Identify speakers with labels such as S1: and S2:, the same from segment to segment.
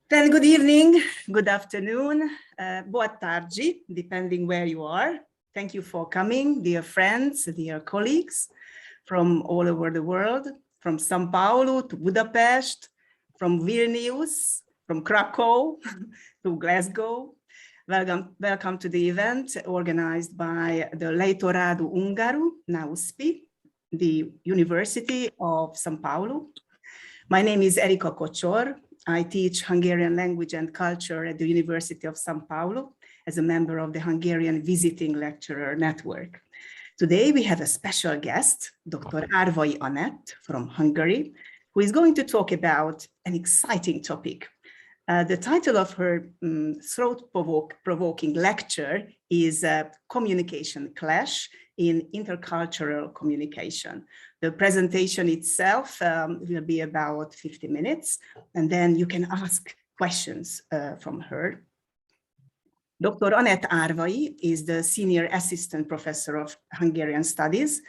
S1: Then good evening, good afternoon, boa tarde, depending where you are. Thank you for coming, dear friends, dear colleagues from all over the world, from São Paulo to Budapest, from Vilnius, from Krakow to Glasgow. Welcome to the event organized by the Leitorado Húngaro, na USP, the University of São Paulo. My name is Erika Kocsor. I teach Hungarian language and culture at the University of São Paulo as a member of the Hungarian Visiting Lecturer Network. Today we have a special guest, Dr. Árvai Anett from Hungary, who is going to talk about an exciting topic. The title of her throat-provoking lecture is Communication Clash in Intercultural Communication. The presentation itself will be about 50 minutes, and then you can ask questions from her. Dr. Anett Árvai is the Senior Assistant Professor of Hungarian Studies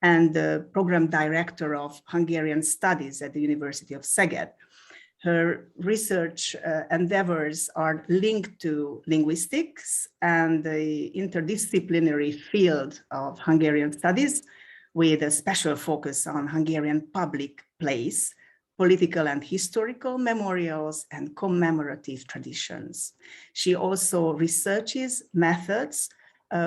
S1: and the Program Director of Hungarian Studies at the University of Szeged. Her research endeavors are linked to linguistics and the interdisciplinary field of Hungarian studies, with a special focus on Hungarian public place, political and historical memorials, and commemorative traditions. She also researches methods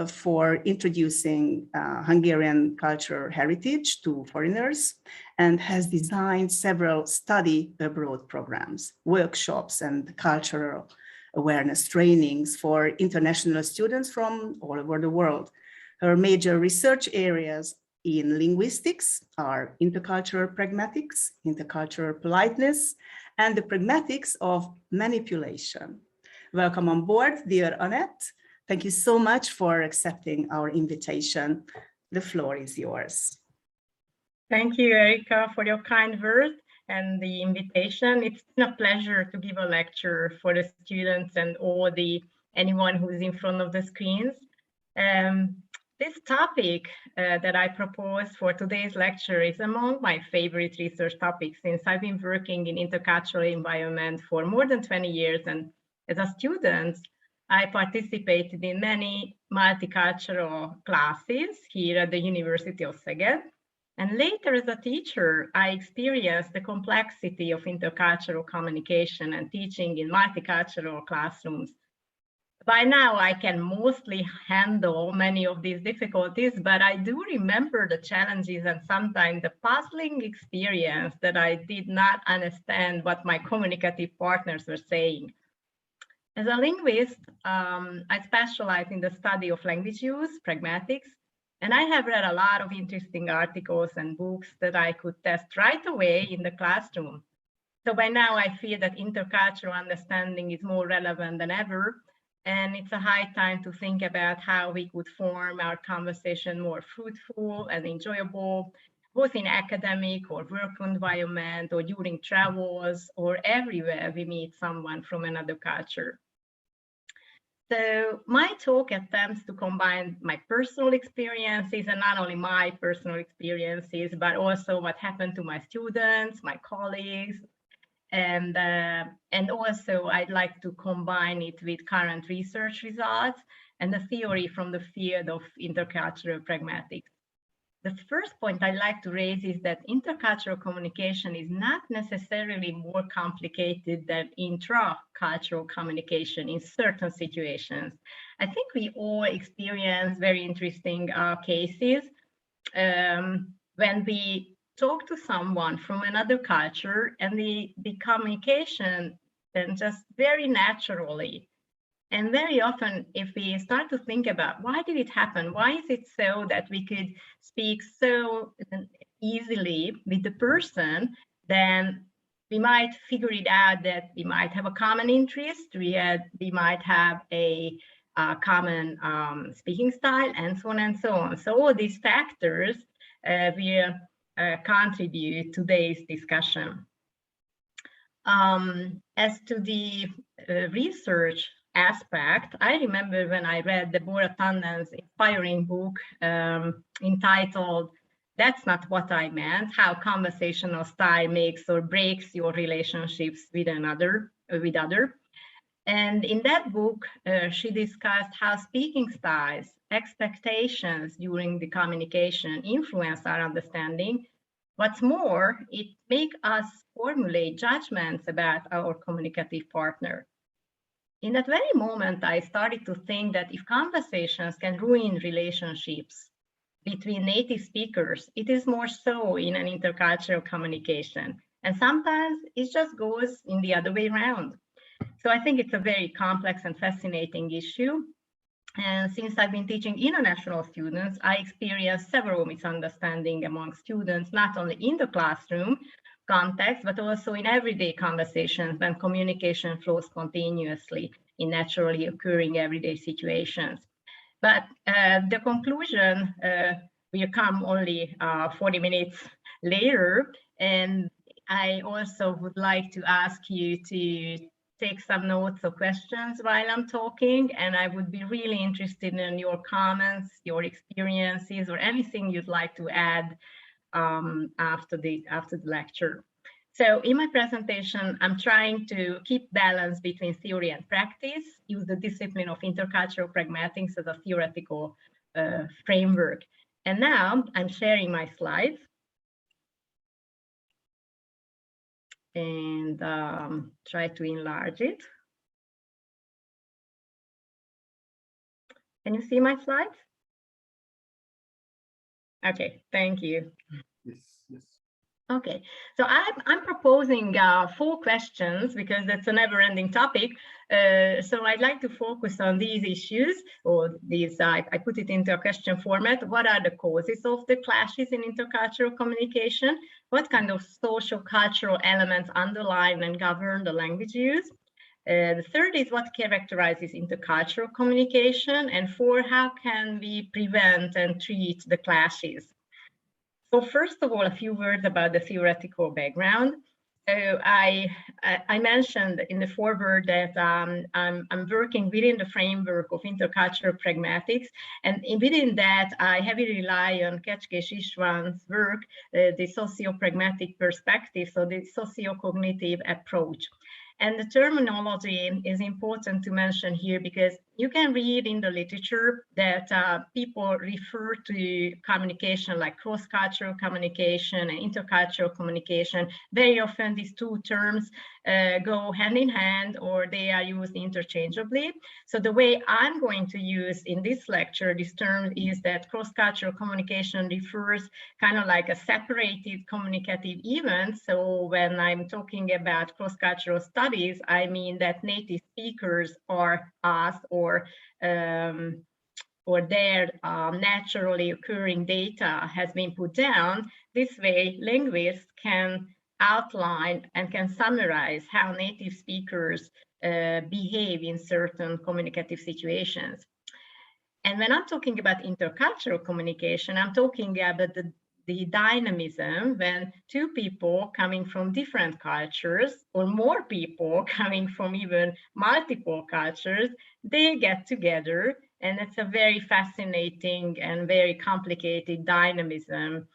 S1: for introducing Hungarian cultural heritage to foreigners, and has designed several study abroad programs, workshops, and cultural awareness trainings for international students from all over the world. Her major research areas in linguistics are intercultural pragmatics, intercultural politeness, and the pragmatics of manipulation. Welcome on board, dear Anett. Thank you so much for accepting our invitation. The floor is yours.
S2: Thank you, Erika, for your kind words and the invitation. It's been a pleasure to give a lecture for the students and anyone who's in front of the screens. This topic that I propose for today's lecture is among my favorite research topics, since I've been working in intercultural environment for more than 20 years. And as a student, I participated in many multicultural classes here at the University of Szeged. And later as a teacher, I experienced the complexity of intercultural communication and teaching in multicultural classrooms. By now, I can mostly handle many of these difficulties, but I do remember the challenges and sometimes the puzzling experience that I did not understand what my communicative partners were saying. As a linguist, I specialize in the study of language use, pragmatics, and I have read a lot of interesting articles and books that I could test right away in the classroom. So by now, I feel that intercultural understanding is more relevant than ever. And it's a high time to think about how we could form our conversation more fruitful and enjoyable, both in academic or work environment, or during travels, or everywhere we meet someone from another culture. So my talk attempts to combine my personal experiences, and not only my personal experiences, but also what happened to my students, my colleagues, and also I'd like to combine it with current research results and the theory from the field of intercultural pragmatics. The first point I'd like to raise is that intercultural communication is not necessarily more complicated than intracultural communication in certain situations. I think we all experience very interesting cases when we talk to someone from another culture and the communication then just very naturally. And very often, if we start to think about why did it happen? Why is it so that we could speak so easily with the person, then we might figure it out that we might have a common interest, we might have a common speaking style, and so on and so on. So all these factors will contribute to today's discussion. As to the research aspect, I remember when I read Deborah Tannen's inspiring book entitled "That's Not What I Meant, How Conversational Style Makes or Breaks Your Relationships with Another." with others. And in that book, she discussed how speaking styles, expectations during the communication influence our understanding. What's more, it makes us formulate judgments about our communicative partner. In that very moment, I started to think that if conversations can ruin relationships between native speakers, it is more so in an intercultural communication. And sometimes it just goes in the other way around. So I think it's a very complex and fascinating issue. And since I've been teaching international students, I experienced several misunderstandings among students, not only in the classroom context, but also in everyday conversations when communication flows continuously in naturally occurring everyday situations. But the conclusion will come only 40 minutes later. And I also would like to ask you to take some notes or questions while I'm talking, and I would be really interested in your comments, your experiences, or anything you'd like to add after the lecture. So in my presentation, I'm trying to keep balance between theory and practice, use the discipline of intercultural pragmatics as a theoretical framework. And now I'm sharing my slides. And try to enlarge it. Can you see my slides? Okay, thank you.
S3: Yes, yes.
S2: Okay, so I'm proposing 4 questions because that's a never-ending topic. So I'd like to focus on these issues, or these, I put it into a question format. What are the causes of the clashes in intercultural communication? What kind of social cultural elements underline and govern the language use? The third is what characterizes intercultural communication? And 4, how can we prevent and treat the clashes? So first of all, a few words about the theoretical background. So I mentioned in the foreword that I'm working within the framework of intercultural pragmatics, and within that I heavily rely on Kecskés István's work, the socio-pragmatic perspective, so the socio-cognitive approach. And the terminology is important to mention here because you can read in the literature that people refer to communication like cross-cultural communication and intercultural communication. Very often these 2 terms go hand in hand, or they are used interchangeably. So the way I'm going to use in this lecture this term is that cross-cultural communication refers kind of like a separated communicative event. So when I'm talking about cross-cultural studies, I mean that native speakers are asked or their naturally occurring data has been put down. This way, linguists can outline and can summarize how native speakers behave in certain communicative situations. And when I'm talking about intercultural communication, I'm talking about the dynamism when 2 people coming from different cultures, or more people coming from even multiple cultures, they get together, and it's a very fascinating and very complicated dynamism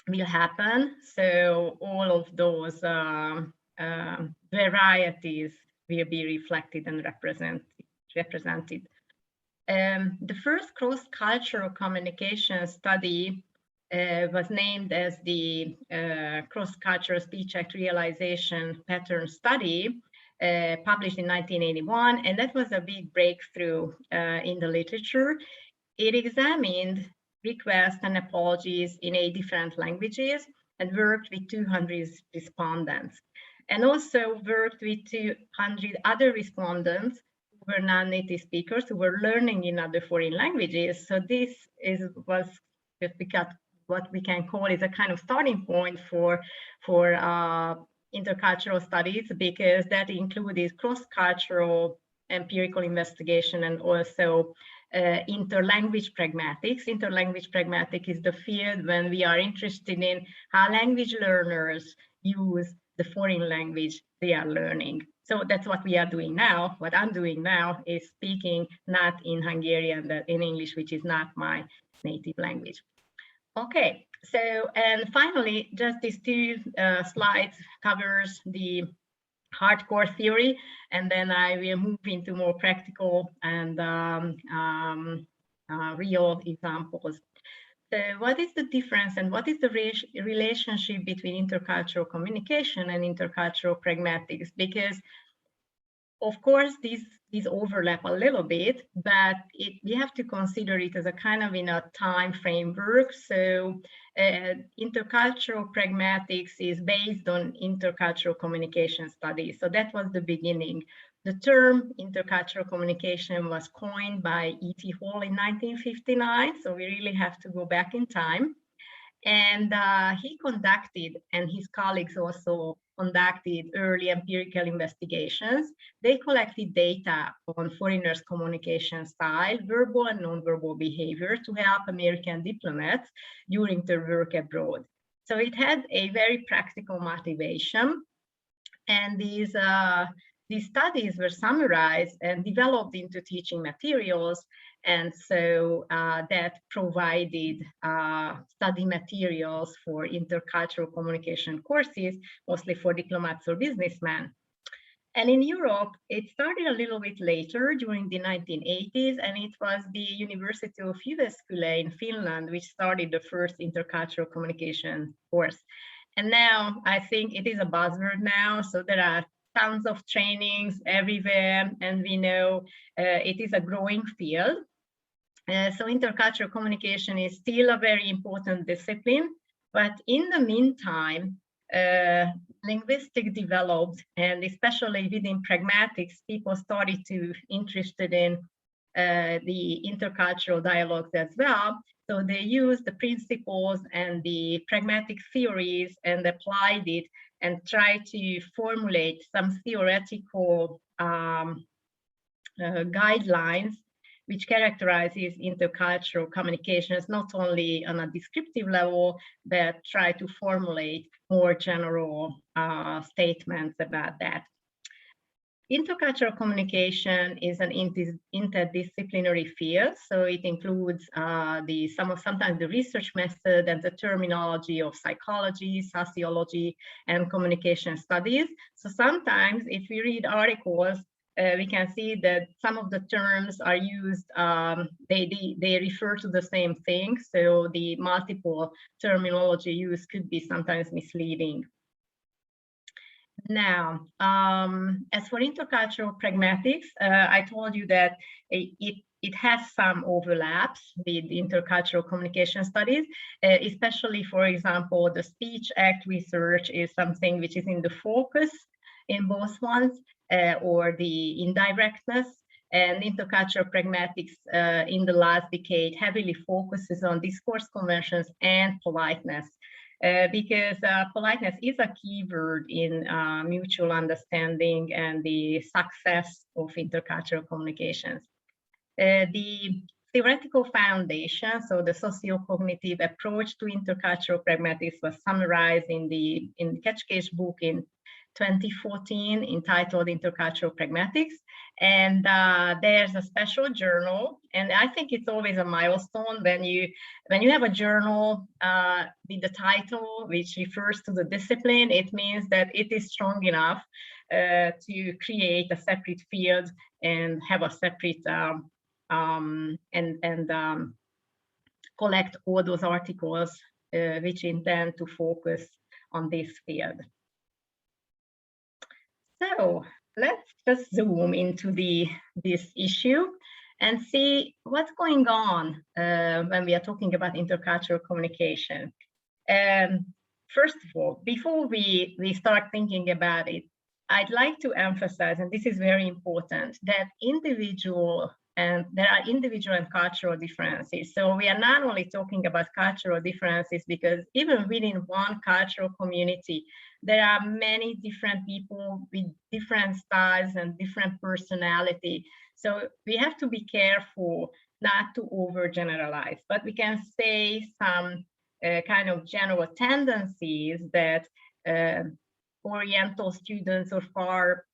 S2: will happen. So all of those varieties will be reflected and represented. The first cross-cultural communication study was named as the Cross-Cultural Speech Act Realization Pattern Study, published in 1981, and that was a big breakthrough in the literature. It examined requests and apologies in 8 different languages and worked with 200 respondents, and also worked with 200 other respondents who were non-native speakers who were learning in other foreign languages. So this was what we can call is a kind of starting point for intercultural studies, because that included cross-cultural empirical investigation and also interlanguage pragmatics. Interlanguage pragmatics is the field when we are interested in how language learners use the foreign language they are learning. So that's what we are doing now. What I'm doing now is speaking not in Hungarian, but in English, which is not my native language. Okay, so, and finally, just these 2 slides covers the hardcore theory, and then I will move into more practical and real examples. So what is the difference and what is the relationship between intercultural communication and intercultural pragmatics? Because of course, these overlap a little bit, but we have to consider it as a kind of in a time framework. So intercultural pragmatics is based on intercultural communication studies. So that was the beginning. The term intercultural communication was coined by E.T. Hall in 1959. So we really have to go back in time. And he conducted, and his colleagues also conducted, early empirical investigations. They collected data on foreigners' communication style, verbal and nonverbal behavior to help American diplomats during their work abroad. So it had a very practical motivation. And these studies were summarized and developed into teaching materials. And so that provided study materials for intercultural communication courses, mostly for diplomats or businessmen. And in Europe, it started a little bit later during the 1980s, and it was the University of Jyväskylä in Finland, which started the first intercultural communication course. And now I think it is a buzzword now, so there are tons of trainings everywhere, and we know it is a growing field. So intercultural communication is still a very important discipline, but in the meantime, linguistics developed, and especially within pragmatics, people started to interested in the intercultural dialogues as well. So they used the principles and the pragmatic theories and applied it and tried to formulate some theoretical guidelines which characterizes intercultural communications, not only on a descriptive level, but try to formulate more general statements about that. Intercultural communication is an interdisciplinary field, so it includes sometimes the research method and the terminology of psychology, sociology, and communication studies. So sometimes if we read articles, we can see that some of the terms are used, they refer to the same thing, so the multiple terminology used could be sometimes misleading. Now, as for intercultural pragmatics, I told you that it has some overlaps with intercultural communication studies, especially, for example, the Speech Act research is something which is in the focus in both ones, or the indirectness, and intercultural pragmatics in the last decade heavily focuses on discourse conventions and politeness. Because politeness is a key word in mutual understanding and the success of intercultural communications. The theoretical foundation, so the socio-cognitive approach to intercultural pragmatics, was summarized in the Kecskés book in 2014 entitled Intercultural Pragmatics. And there's a special journal, and I think it's always a milestone when you have a journal with the title which refers to the discipline. It means that it is strong enough to create a separate field and have a separate collect all those articles which intend to focus on this field. So let's just zoom into this issue and see what's going on when we are talking about intercultural communication. First of all, before we start thinking about it, I'd like to emphasize, and this is very important, that there are individual and cultural differences. So we are not only talking about cultural differences, because even within one cultural community, there are many different people with different styles and different personality. So we have to be careful not to overgeneralize, but we can say some kind of general tendencies that Oriental students or far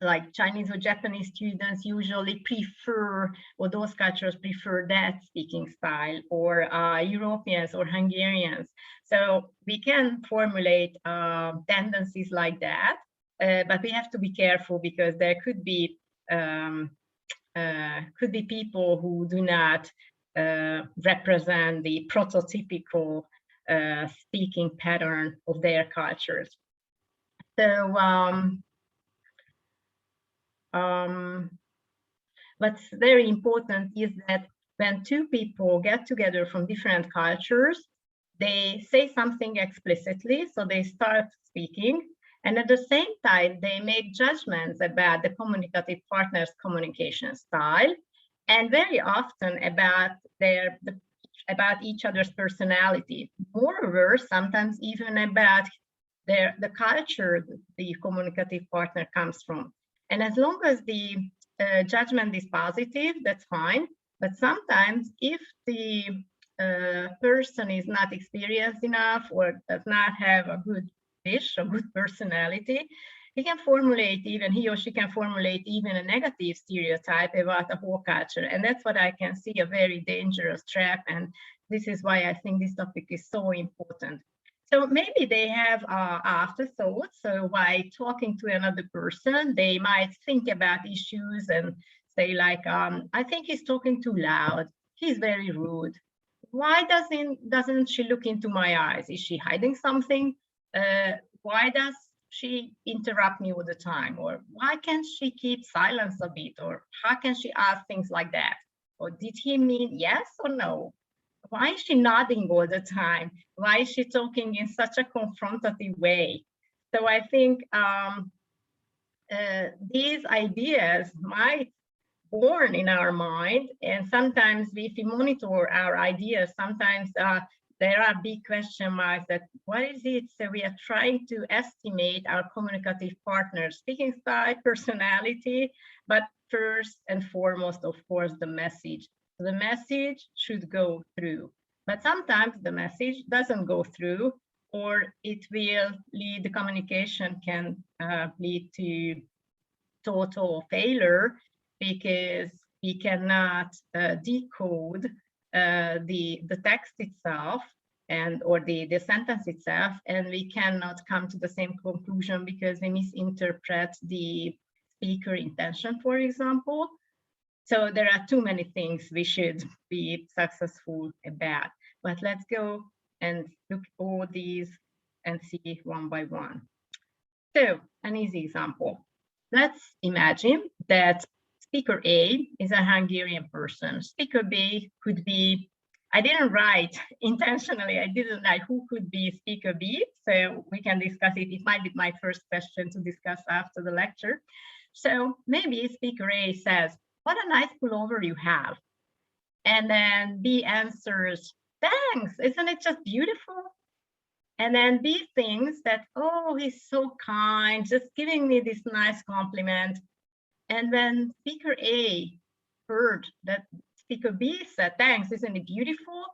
S2: like Chinese or Japanese students usually prefer, or those cultures prefer that speaking style, or Europeans or Hungarians. So we can formulate tendencies like that. but we have to be careful because there could be people who do not represent the prototypical speaking pattern of their cultures. So what's very important is that when two people get together from different cultures, they say something explicitly, so they start speaking, and at the same time, they make judgments about the communicative partner's communication style, and very often about each other's personality. Moreover, sometimes even about the culture the communicative partner comes from. And as long as the judgment is positive, that's fine. But sometimes if the person is not experienced enough or does not have a good wish, a good personality, he or she can formulate even a negative stereotype about the whole culture. And that's what I can see a very dangerous trap. And this is why I think this topic is so important. So maybe they have afterthoughts. So by talking to another person, they might think about issues and say like, I think he's talking too loud. He's very rude. Why doesn't she look into my eyes? Is she hiding something? Why does she interrupt me all the time? Or why can't she keep silence a bit? Or how can she ask things like that? Or did he mean yes or no? Why is she nodding all the time? Why is she talking in such a confrontative way? So I think these ideas might born in our mind, and sometimes if we monitor our ideas, sometimes there are big question marks that what is it? So we are trying to estimate our communicative partner's speaking style, personality, but first and foremost, of course, the message. The message should go through, but sometimes the message doesn't go through, or it will lead, the communication can lead to total failure because we cannot decode the text itself or the sentence itself, and we cannot come to the same conclusion because we misinterpret the speaker intention, for example. So there are too many things we should be successful about. But let's go and look at all these and see one by one. So an easy example. Let's imagine that speaker A is a Hungarian person. Speaker B could be, I didn't write intentionally, I didn't like who could be speaker B, so we can discuss it. It might be my first question to discuss after the lecture. So maybe speaker A says, what a nice pullover you have. And then B answers, thanks, isn't it just beautiful? And then B thinks that, oh, he's so kind, just giving me this nice compliment. And when speaker A heard that speaker B said, thanks, isn't it beautiful?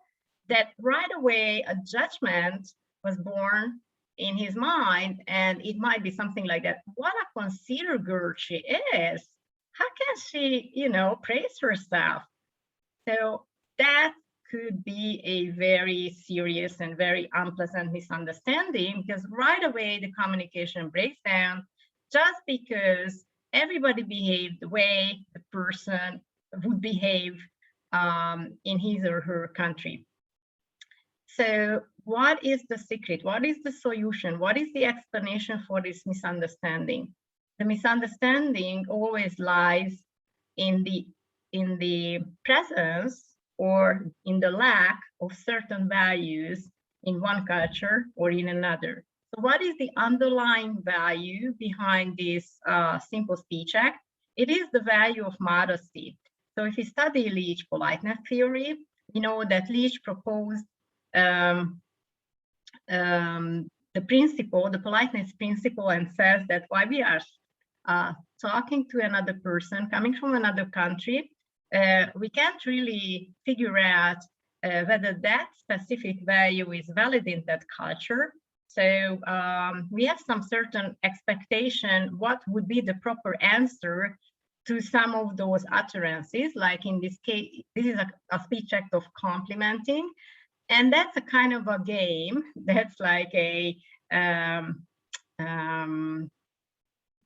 S2: That right away a judgment was born in his mind, and it might be something like that. What a conceited girl she is. How can she, praise herself? So that could be a very serious and very unpleasant misunderstanding, because right away the communication breaks down just because everybody behaved the way the person would behave in his or her country. So what is the secret? What is the solution? What is the explanation for this misunderstanding? The misunderstanding always lies in the presence or in the lack of certain values in one culture or in another. So what is the underlying value behind this simple speech act? It is the value of modesty. So if you study Leach politeness theory, you know that Leach proposed the principle, the politeness principle, and says that while we are talking to another person coming from another country, we can't really figure out whether that specific value is valid in that culture. So we have some certain expectation what would be the proper answer to some of those utterances. Like in this case, this is a speech act of complimenting. And that's a kind of a game. That's like a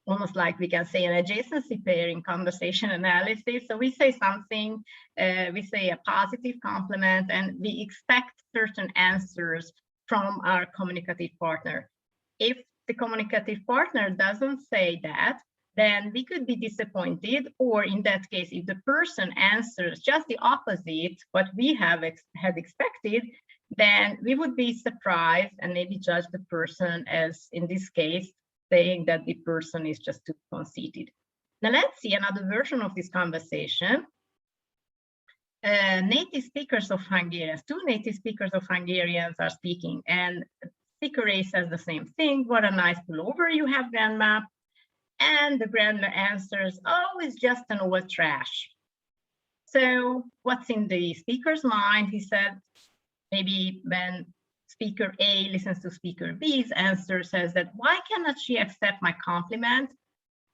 S2: almost like we can say an adjacency pair in conversation analysis. So we say something, we say a positive compliment, and we expect certain answers from our communicative partner. If the communicative partner doesn't say that, then we could be disappointed, or in that case, if the person answers just the opposite what we had expected, then we would be surprised and maybe judge the person as, in this case, saying that the person is just too conceited. Now let's see another version of this conversation. Native speakers of Hungarian, two native speakers of Hungarians are speaking, and speaker A says the same thing. What a nice pullover you have, grandma. And the grandma answers, oh, it's just an old trash. So what's in the speaker's mind? He said, maybe when speaker A listens to speaker B's answer, says that, why cannot she accept my compliment?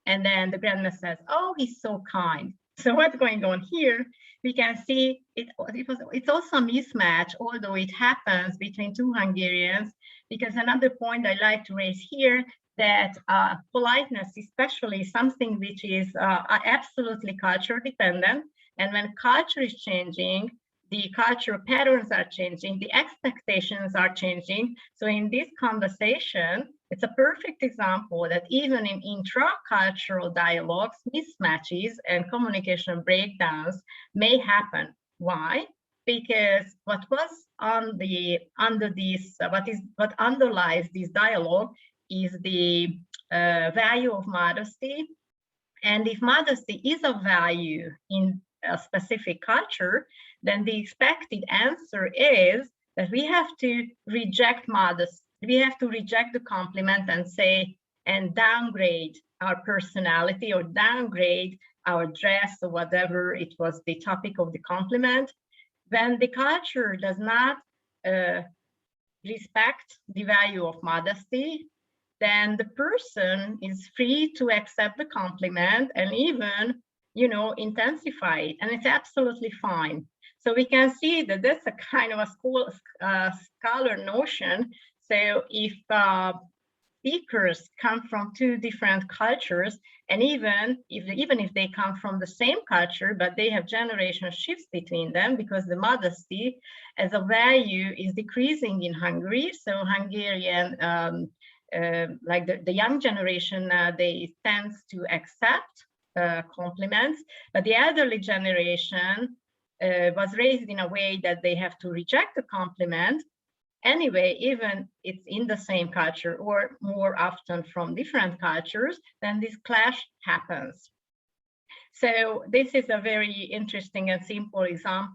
S2: And then the grandma says, oh, he's so kind. So what's going on here? We can see it's also a mismatch, although it happens between two Hungarians, because another point I like to raise here, that politeness, especially something which is absolutely culture dependent. And when culture is changing, the cultural patterns are changing, the expectations are changing. So in this conversation, it's a perfect example that even in intra-cultural dialogues, mismatches and communication breakdowns may happen. Why? Because what underlies this dialogue is the value of modesty. And if modesty is a value in a specific culture, then the expected answer is that we have to reject modesty. We have to reject the compliment and say, and downgrade our personality or downgrade our dress or whatever it was the topic of the compliment. When the culture does not respect the value of modesty, then the person is free to accept the compliment and even, intensify it, and it's absolutely fine. So we can see that that's a kind of a scholar notion. So if speakers come from two different cultures, and even if they come from the same culture, but they have generational shifts between them, because the modesty as a value is decreasing in Hungary. So Hungarian, like the young generation, they tend to accept compliments, but the elderly generation was raised in a way that they have to reject the compliment. Anyway, even it's in the same culture or more often from different cultures, then this clash happens. So this is a very interesting and simple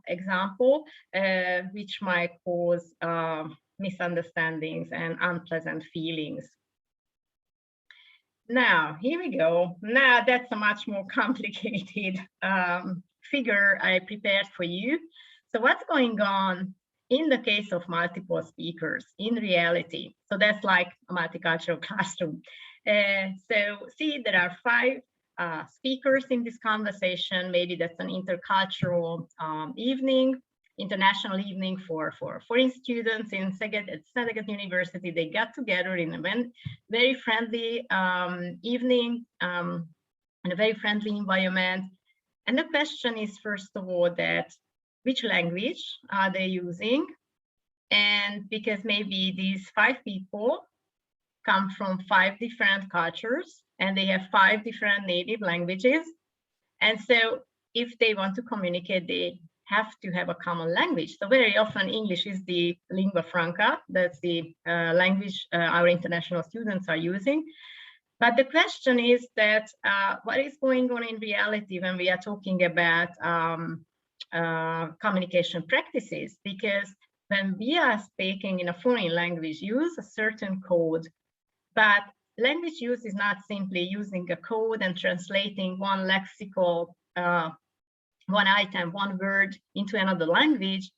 S2: example, which might cause misunderstandings and unpleasant feelings. Now, here we go. Now that's a much more complicated figure I prepared for you. So what's going on in the case of multiple speakers in reality? So that's like a multicultural classroom. So see, there are 5 speakers in this conversation. Maybe that's an intercultural evening, international evening for foreign students in Szeged University. They got together in a very friendly evening, in a very friendly environment. And the question is, first of all, that which language are they using? And because maybe these 5 people come from 5 different cultures and they have 5 different native languages. And so if they want to communicate, they have to have a common language. So very often English is the lingua franca. That's the language our international students are using. But the question is that what is going on in reality when we are talking about communication practices? Because when we are speaking in a foreign language, use a certain code, but language use is not simply using a code and translating one lexical, one item, one word into another language,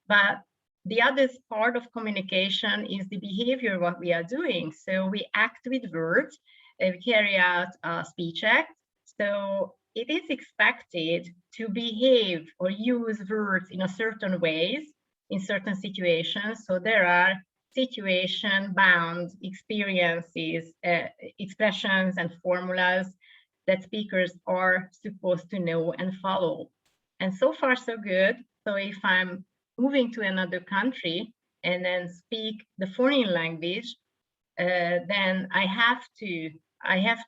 S2: but the other part of communication is the behavior, what we are doing. So we act with words, we carry out speech acts. So it is expected to behave or use words in a certain ways, in certain situations. So there are situation-bound experiences, expressions and formulas that speakers are supposed to know and follow. And so far, so good. So if I'm moving to another country and then speak the foreign language, then I have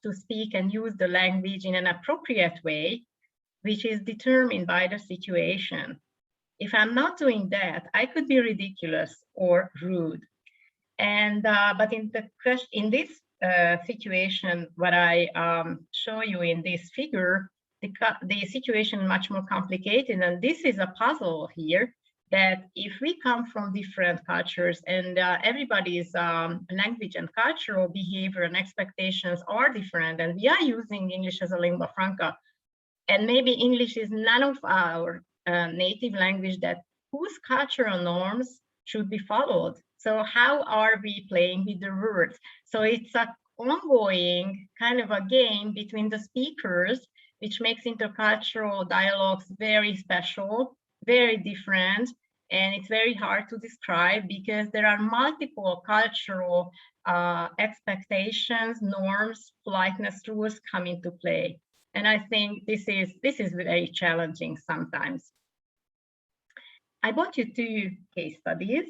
S2: to speak and use the language in an appropriate way, which is determined by the situation. If I'm not doing that, I could be ridiculous or rude. And but in this situation, what I show you in this figure, the situation is much more complicated, and this is a puzzle here. That if we come from different cultures and everybody's language and cultural behavior and expectations are different, and we are using English as a lingua franca, and maybe English is none of our native language, that whose cultural norms should be followed. So how are we playing with the words? So it's an ongoing kind of a game between the speakers, which makes intercultural dialogues very special, very different, and it's very hard to describe because there are multiple cultural expectations, norms, politeness rules come into play. And I think this is very challenging sometimes. I brought you two case studies.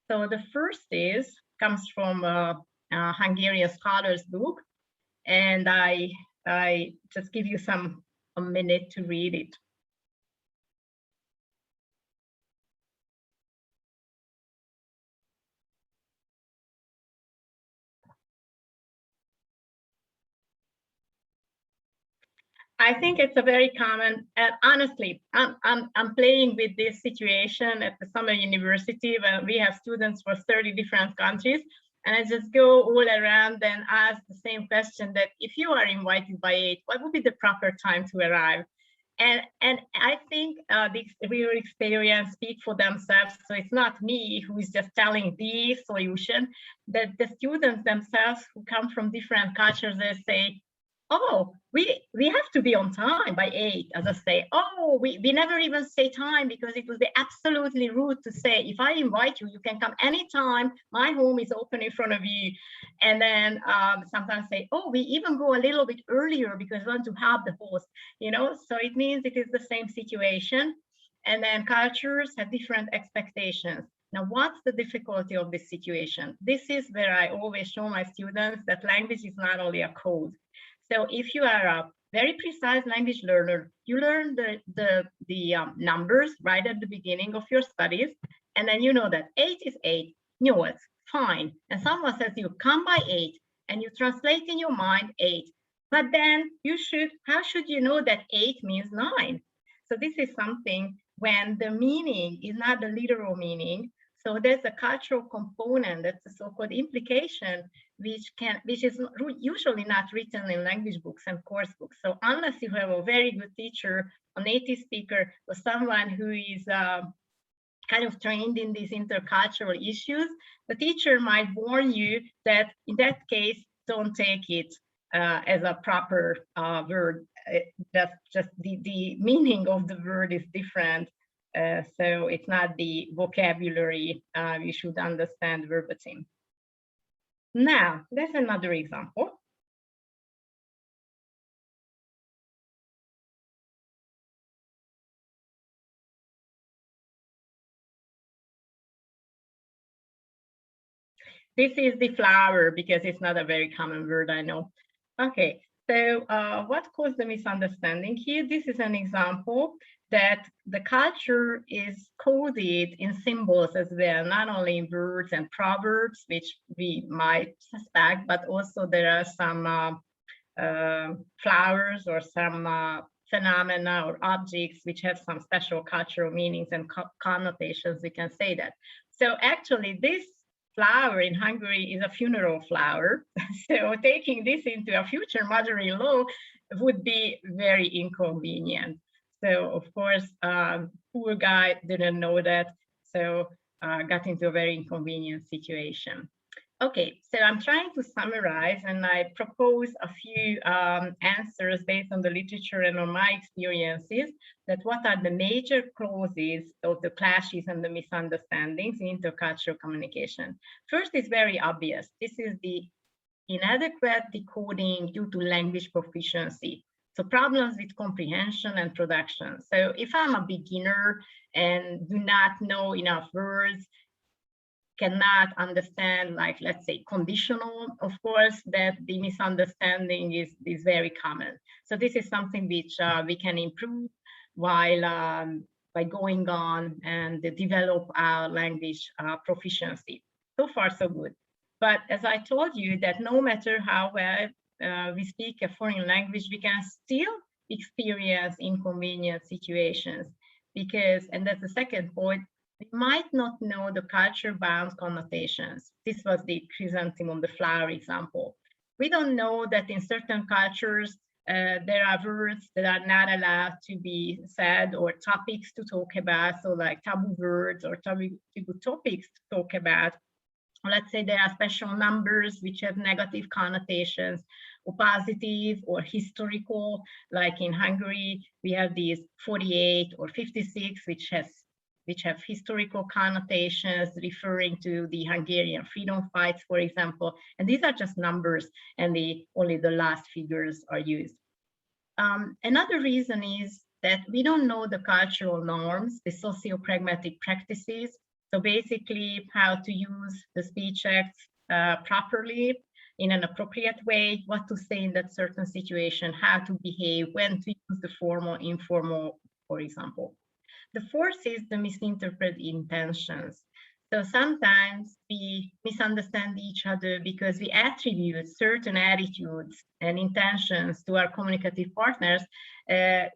S2: So the first comes from a Hungarian scholar's book, and I just give you a minute to read it. I think it's a very common, and honestly, I'm playing with this situation at the summer university when we have students from 30 different countries, and I just go all around and ask the same question, that if you are invited by 8, what would be the proper time to arrive? And I think the real experience speak for themselves. So it's not me who is just telling the solution, that the students themselves who come from different cultures, they say, oh, we have to be on time by 8, as I say. Oh, we never even say time because it would be absolutely rude to say, if I invite you, you can come anytime. My home is open in front of you. And then sometimes say, oh, we even go a little bit earlier because we want to help the host, you know? So it means it is the same situation. And then cultures have different expectations. Now, what's the difficulty of this situation? This is where I always show my students that language is not only a code. So if you are a very precise language learner, you learn the numbers right at the beginning of your studies, and then you know that 8 is 8, no, it's fine. And someone says you come by 8, and you translate in your mind 8. But then how should you know that 8 means 9? So this is something when the meaning is not the literal meaning. So there's a cultural component, that's a so-called implication, which is usually not written in language books and course books. So unless you have a very good teacher, a native speaker, or someone who is kind of trained in these intercultural issues, the teacher might warn you that in that case, don't take it as a proper word. Just the meaning of the word is different. So it's not the vocabulary you should understand verbatim. Now, there's another example. This is the flower, because it's not a very common word, I know. Okay, so what caused the misunderstanding here? This is an example that the culture is coded in symbols as well, not only in words and proverbs, which we might suspect, but also there are some flowers or some phenomena or objects which have some special cultural meanings and connotations, we can say that. So actually this flower in Hungary is a funeral flower. So taking this into a future mother-in-law would be very inconvenient. So of course, poor guy didn't know that, so got into a very inconvenient situation. Okay, so I'm trying to summarize, and I propose a few answers based on the literature and on my experiences, that what are the major causes of the clashes and the misunderstandings in intercultural communication. First is very obvious. This is the inadequate decoding due to language proficiency. So problems with comprehension and production. So if I'm a beginner and do not know enough words, cannot understand, like, let's say, conditional, of course, that the misunderstanding is very common. So this is something which we can improve while by going on and develop our language proficiency. So far, so good. But as I told you, that no matter how well we speak a foreign language, we can still experience inconvenient situations because, and that's the second point, we might not know the culture-bound connotations. This was the chrysanthemum, the flower example. We don't know that in certain cultures, there are words that are not allowed to be said or topics to talk about, so like taboo words or taboo topics to talk about. Let's say there are special numbers which have negative connotations, or positive or historical, like in Hungary, we have these 48 or 56, which have historical connotations referring to the Hungarian freedom fights, for example. And these are just numbers, and only the last figures are used. Another reason is that we don't know the cultural norms, the socio-pragmatic practices. So basically how to use the speech acts properly in an appropriate way, what to say in that certain situation, how to behave, when to use the formal, informal, for example. The fourth is the misinterpreted intentions. So sometimes we misunderstand each other because we attribute certain attitudes and intentions to our communicative partners,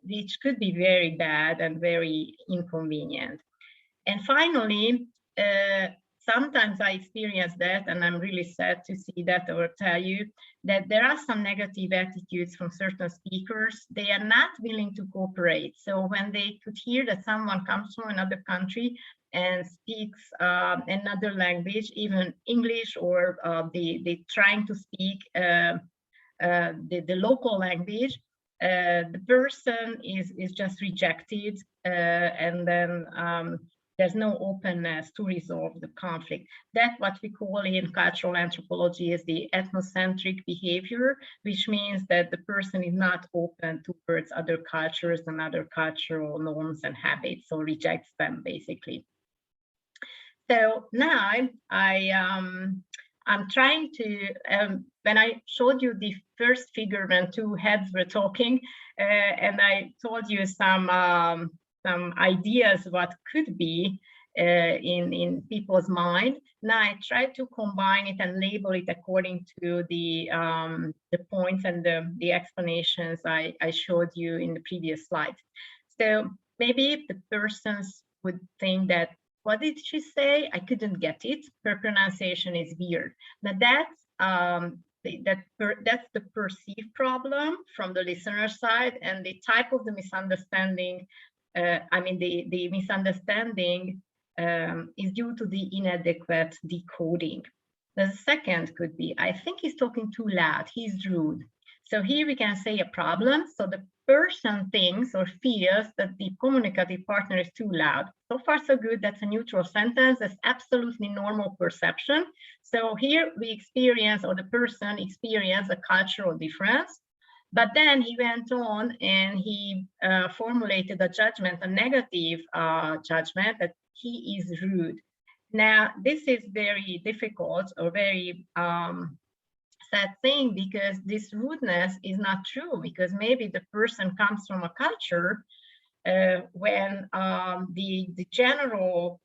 S2: which could be very bad and very inconvenient. And finally, sometimes I experience that, and I'm really sad to see that or tell you that there are some negative attitudes from certain speakers. They are not willing to cooperate. So when they could hear that someone comes from another country and speaks another language, even English, or they trying to speak the local language, the person is just rejected, and then there's no openness to resolve the conflict. That's what we call in cultural anthropology is the ethnocentric behavior, which means that the person is not open towards other cultures and other cultural norms and habits, so rejects them basically. So now I'm trying to, when I showed you the first figure when two heads were talking, and I told you some ideas what could be in people's mind. Now I try to combine it and label it according to the points and the explanations I showed you in the previous slide. So maybe the persons would think that, what did she say? I couldn't get it. Her pronunciation is weird. Now that's the perceived problem from the listener side, and the type of the misunderstanding. The misunderstanding is due to the inadequate decoding. The second could be, I think he's talking too loud, he's rude. So here we can say a problem. So the person thinks or feels that the communicative partner is too loud. So far, so good. That's a neutral sentence. That's absolutely normal perception. So here we experience, or the person experienced, a cultural difference. But then he went on and he formulated a judgment, a negative judgment, that he is rude. Now, this is very difficult or very sad thing, because this rudeness is not true, because maybe the person comes from a culture when the general,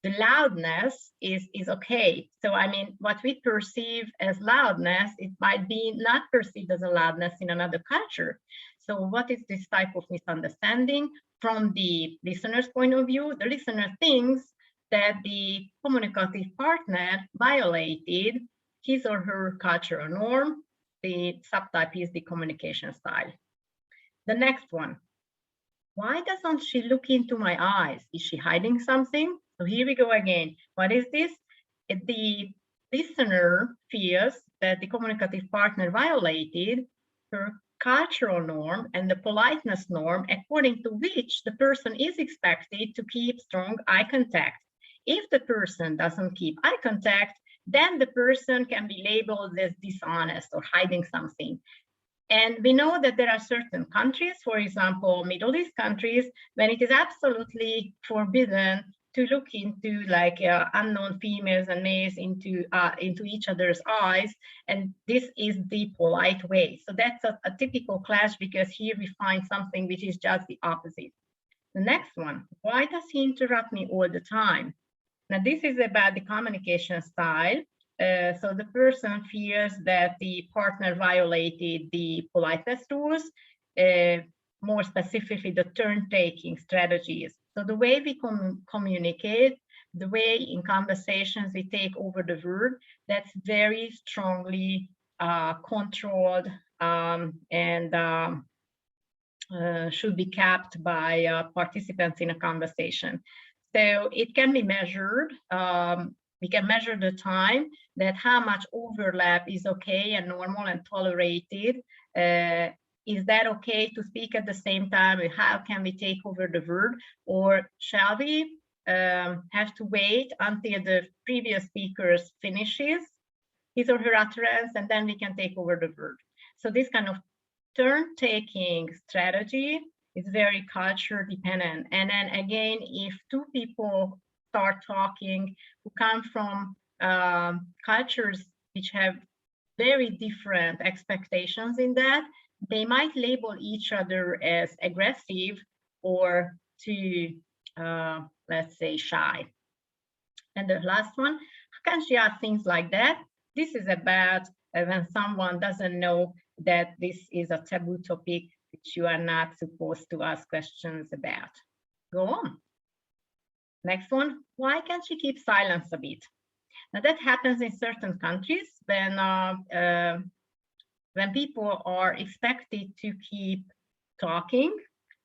S2: the loudness is okay. So I mean, what we perceive as loudness, it might be not perceived as a loudness in another culture. So what is this type of misunderstanding? From the listener's point of view, the listener thinks that the communicative partner violated his or her cultural norm. The subtype is the communication style. The next one. Why doesn't she look into my eyes? Is she hiding something? So here we go again. What is this? the listener feels that the communicative partner violated her cultural norm and the politeness norm according to which the person is expected to keep strong eye contact. If the person doesn't keep eye contact, then the person can be labeled as dishonest or hiding something. And we know that there are certain countries, for example, Middle East countries, when it is absolutely forbidden to look into like unknown females and males into each other's eyes, and this is the polite way. So that's a typical clash, because here we find something which is just the opposite. The next one, why does he interrupt me all the time? Now this is about the communication style. So the person fears that the partner violated the politeness rules, more specifically the turn-taking strategies. So the way we communicate, the way in conversations we take over the word, that's very strongly controlled and should be kept by participants in a conversation. So it can be measured. We can measure the time, that how much overlap is okay and normal and tolerated. Is that okay to speak at the same time? How can we take over the word? Or shall we have to wait until the previous speaker finishes his or her utterance, and then we can take over the word? So this kind of turn-taking strategy is very culture dependent. And then again, if two people start talking who come from cultures which have very different expectations in that, they might label each other as aggressive or too, let's say, shy. And the last one, how can she ask things like that? This is about when someone doesn't know that this is a taboo topic which you are not supposed to ask questions about. Go on. Next one, why can't she keep silence a bit? Now that happens in certain countries when people are expected to keep talking,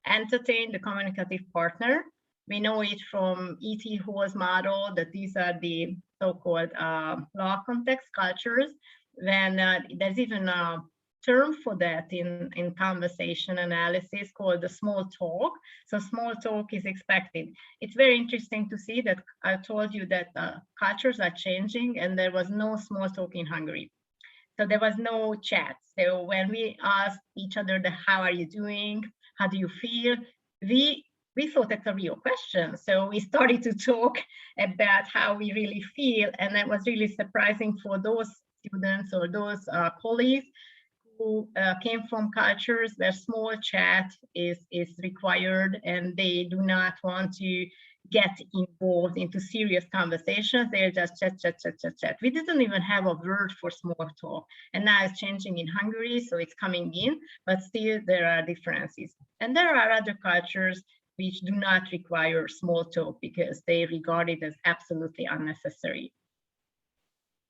S2: entertain the communicative partner. We know it from E.T. Hall's model that these are the so-called law context cultures, when there's even a term for that in conversation analysis called the small talk. So small talk is expected. It's very interesting to see that I told you that cultures are changing, and there was no small talk in Hungary. So there was no chat. So when we asked each other, how are you doing? How do you feel? We thought that's a real question. So we started to talk about how we really feel. And that was really surprising for those students or those colleagues who came from cultures where small chat is required, and they do not want to get involved into serious conversations. They're just chat. We didn't even have a word for small talk. And now it's changing in Hungary, so it's coming in, but still there are differences. And there are other cultures which do not require small talk because they regard it as absolutely unnecessary.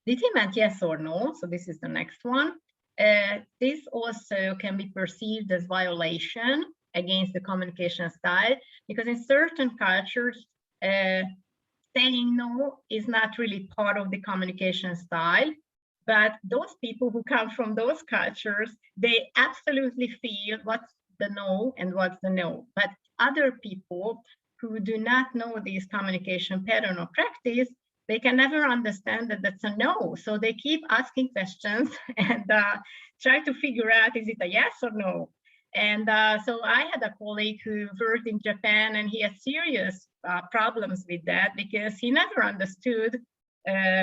S2: Did he meant yes or no? So this is the next one. This also can be perceived as violation against the communication style, because in certain cultures, saying no is not really part of the communication style. But those people who come from those cultures, they absolutely feel what's the no and what's the no. But other people who do not know this communication pattern or practice, they can never understand that that's a no. So they keep asking questions and try to figure out, is it a yes or no? And so I had a colleague who worked in Japan, and he had serious problems with that because he never understood,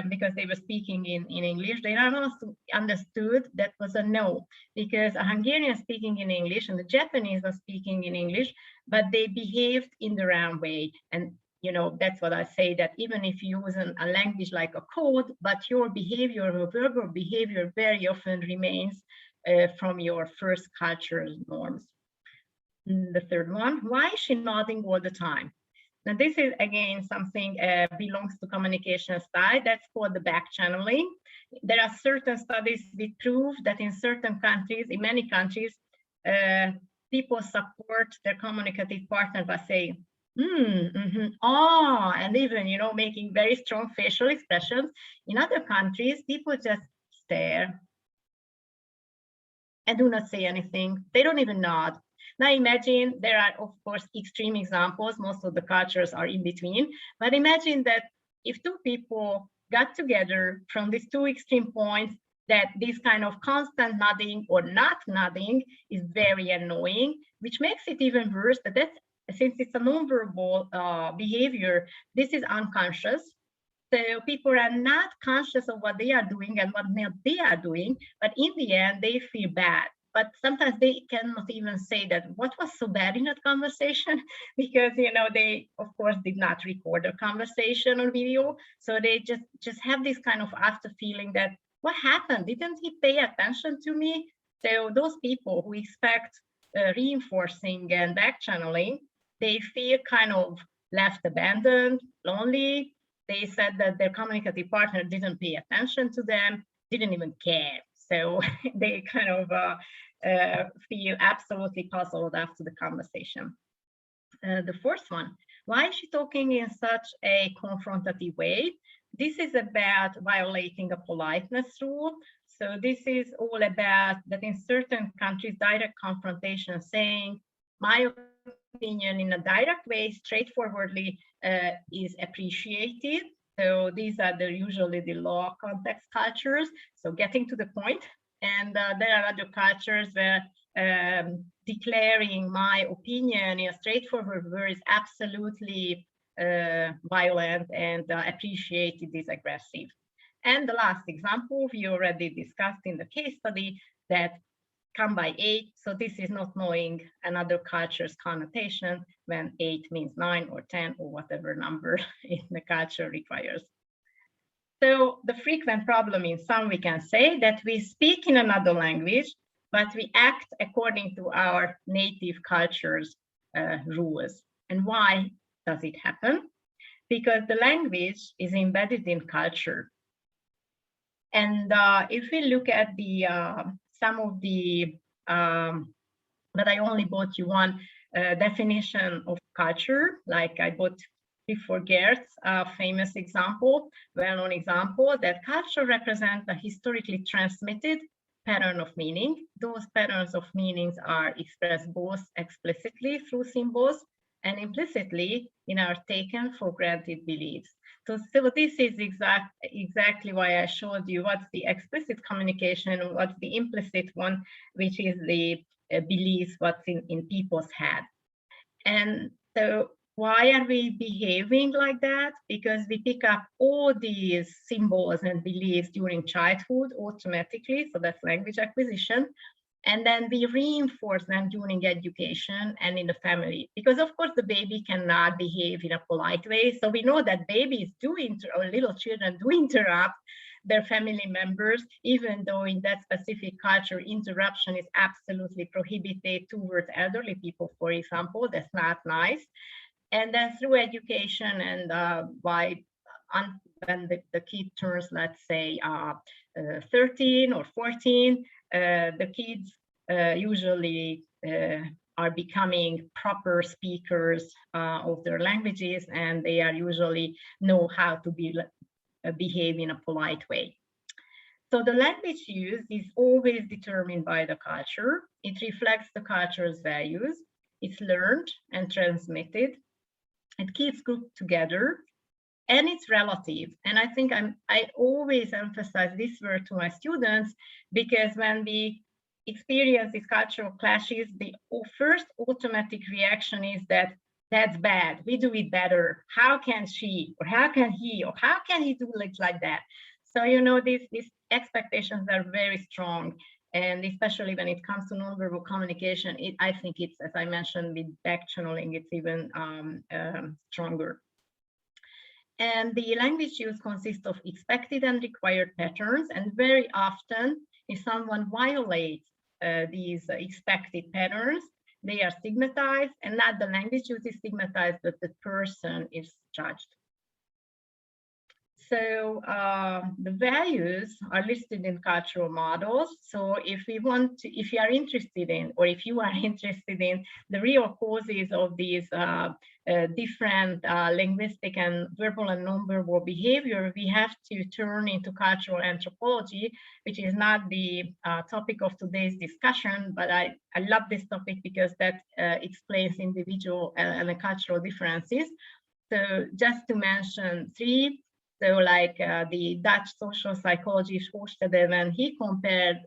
S2: because they were speaking in English, they never understood that was a no, because a Hungarian speaking in English and the Japanese was speaking in English, but they behaved in the wrong way. And you know, that's what I say, that even if you use a language like a code, but your behavior, your verbal behavior very often remains from your first cultural norms. The third one, why is she nodding all the time? Now this is again something belongs to communication style, that's called the back channeling. There are certain studies that prove that in certain countries, in many countries, people support their communicative partner by saying, Oh, and even, you know, making very strong facial expressions. In other countries, people just stare and do not say anything. They don't even nod. Now imagine, there are of course extreme examples, most of the cultures are in between, but imagine that if two people got together from these two extreme points, that this kind of constant nodding or not nodding is very annoying, which makes it even worse that since it's a nonverbal behavior, this is unconscious. So people are not conscious of what they are doing and what they are doing, but in the end, they feel bad. But sometimes they cannot even say that what was so bad in that conversation, because, you know, they of course did not record the conversation on video. So they just have this kind of after feeling that, what happened? Didn't he pay attention to me? So those people who expect reinforcing and back channeling, they feel kind of left abandoned, lonely. They said that their communicative partner didn't pay attention to them, didn't even care. So they kind of feel absolutely puzzled after the conversation. The fourth one, why is she talking in such a confrontative way? This is about violating a politeness rule. So this is all about that in certain countries, direct confrontation, saying my opinion in a direct way, straightforwardly, is appreciated. So these are usually the law context cultures. So getting to the point. And there are other cultures where declaring my opinion in a straightforward way is absolutely violent, and appreciated is aggressive. And the last example we already discussed in the case study, that come by 8. So this is not knowing another culture's connotation when 8 means 9 or 10 or whatever number in the culture requires. So the frequent problem in some, we can say that we speak in another language, but we act according to our native culture's rules. And why does it happen? Because the language is embedded in culture. And if we look at the some of the, but I only bought you one definition of culture, like I bought before Geert's famous example, well-known example, that culture represents a historically transmitted pattern of meaning. Those patterns of meanings are expressed both explicitly through symbols and implicitly in our taken for granted beliefs. So this is exactly why I showed you what's the explicit communication and what's the implicit one, which is the beliefs, what's in people's head. And so why are we behaving like that? Because we pick up all these symbols and beliefs during childhood automatically, so that's language acquisition. And then we reinforce them during education and in the family. Because of course the baby cannot behave in a polite way. So we know that babies do, or little children do interrupt their family members, even though in that specific culture, interruption is absolutely prohibited towards elderly people, for example. That's not nice. And then through education and when the kid turns, let's say, 13 or 14, the kids usually are becoming proper speakers of their languages, and they are usually know how to behave in a polite way. So the language used is always determined by the culture. It reflects the culture's values. It's learned and transmitted. It keeps group together, and it's relative. And I think I always emphasize this word to my students, because when we experience these cultural clashes, the first automatic reaction is that that's bad, we do it better. How can she, or how can he, or how can he do it like that? So, you know, these expectations are very strong. And especially when it comes to nonverbal communication, I think it's, as I mentioned, with back channeling, it's even stronger. And the language use consists of expected and required patterns. And very often, if someone violates these expected patterns, they are stigmatized, and not the language use is stigmatized, but the person is judged. So the values are listed in cultural models. So if you are interested in, or if you are interested in the real causes of these different linguistic and verbal and nonverbal behavior, we have to turn into cultural anthropology, which is not the topic of today's discussion, but I love this topic because that explains individual and cultural differences. So just to mention three, so like the Dutch social psychologist Hofstede, when he compared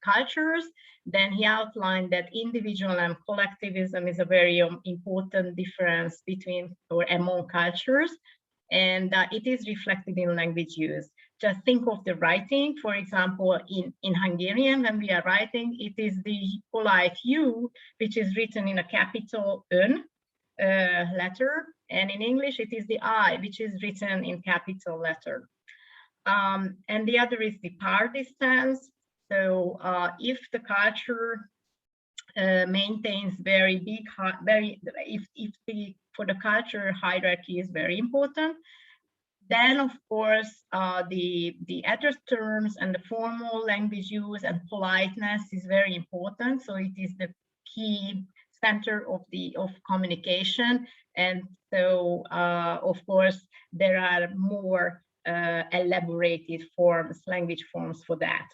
S2: cultures, then he outlined that individual and collectivism is a very important difference between or among cultures, and it is reflected in language use. Just think of the writing, for example, in Hungarian, when we are writing, it is the polite U, which is written in a capital N letter, and in English it is the I, which is written in capital letter. And the other is the power distance. So if the culture maintains very big, for the culture hierarchy is very important, then of course the address terms and the formal language use and politeness is very important. So it is the key center of communication, and so of course there are more elaborated forms, language forms for that.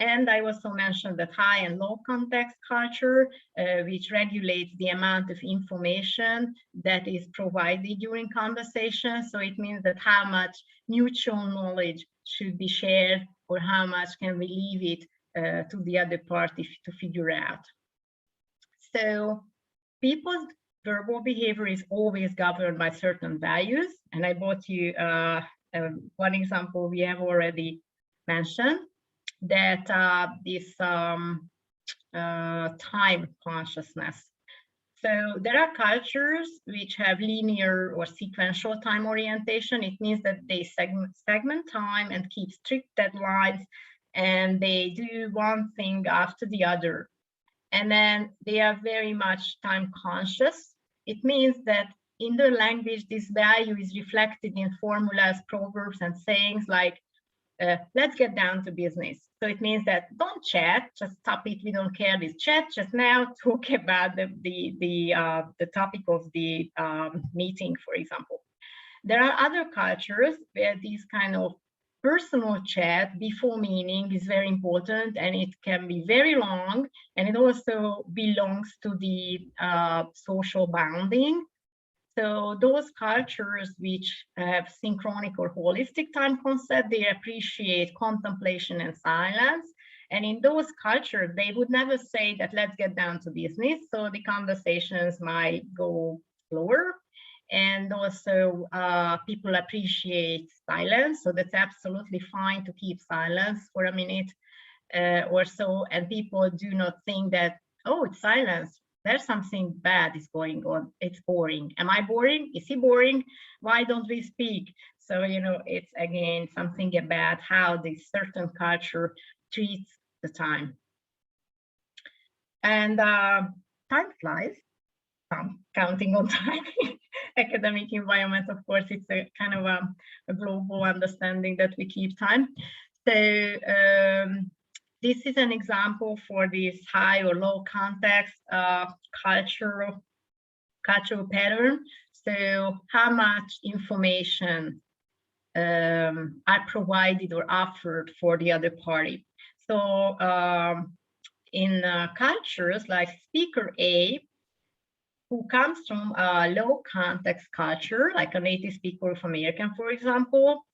S2: And I also mentioned that high and low context culture, which regulates the amount of information that is provided during conversation. So it means that how much mutual knowledge should be shared, or how much can we leave it to the other party to figure out. So people's verbal behavior is always governed by certain values. And I brought you one example we have already mentioned, that this time consciousness. So there are cultures which have linear or sequential time orientation. It means that they segment time and keep strict deadlines, and they do one thing after the other. And then they are very much time conscious. It means that in their language, this value is reflected in formulas, proverbs, and sayings like, let's get down to business. So it means that don't chat, just stop it. We don't care this chat. Just now talk about the topic of the meeting, for example. There are other cultures where these kind of personal chat before meeting is very important, and it can be very long, and it also belongs to the social bonding. So those cultures which have synchronic or holistic time concept, they appreciate contemplation and silence. And in those cultures, they would never say that let's get down to business. So the conversations might go slower. And also people appreciate silence. So that's absolutely fine to keep silence for a minute or so. And people do not think that, oh, it's silence. There's something bad is going on. It's boring. Am I boring? Is he boring? Why don't we speak? So, you know, it's again something about how this certain culture treats the time. And time flies. I'm counting on time. Academic environment, of course, it's a kind of a global understanding that we keep time. So this is an example for this high or low context cultural pattern. So how much information are provided or offered for the other party. So in cultures like speaker A, who comes from a low context culture, like a native speaker of American, for example,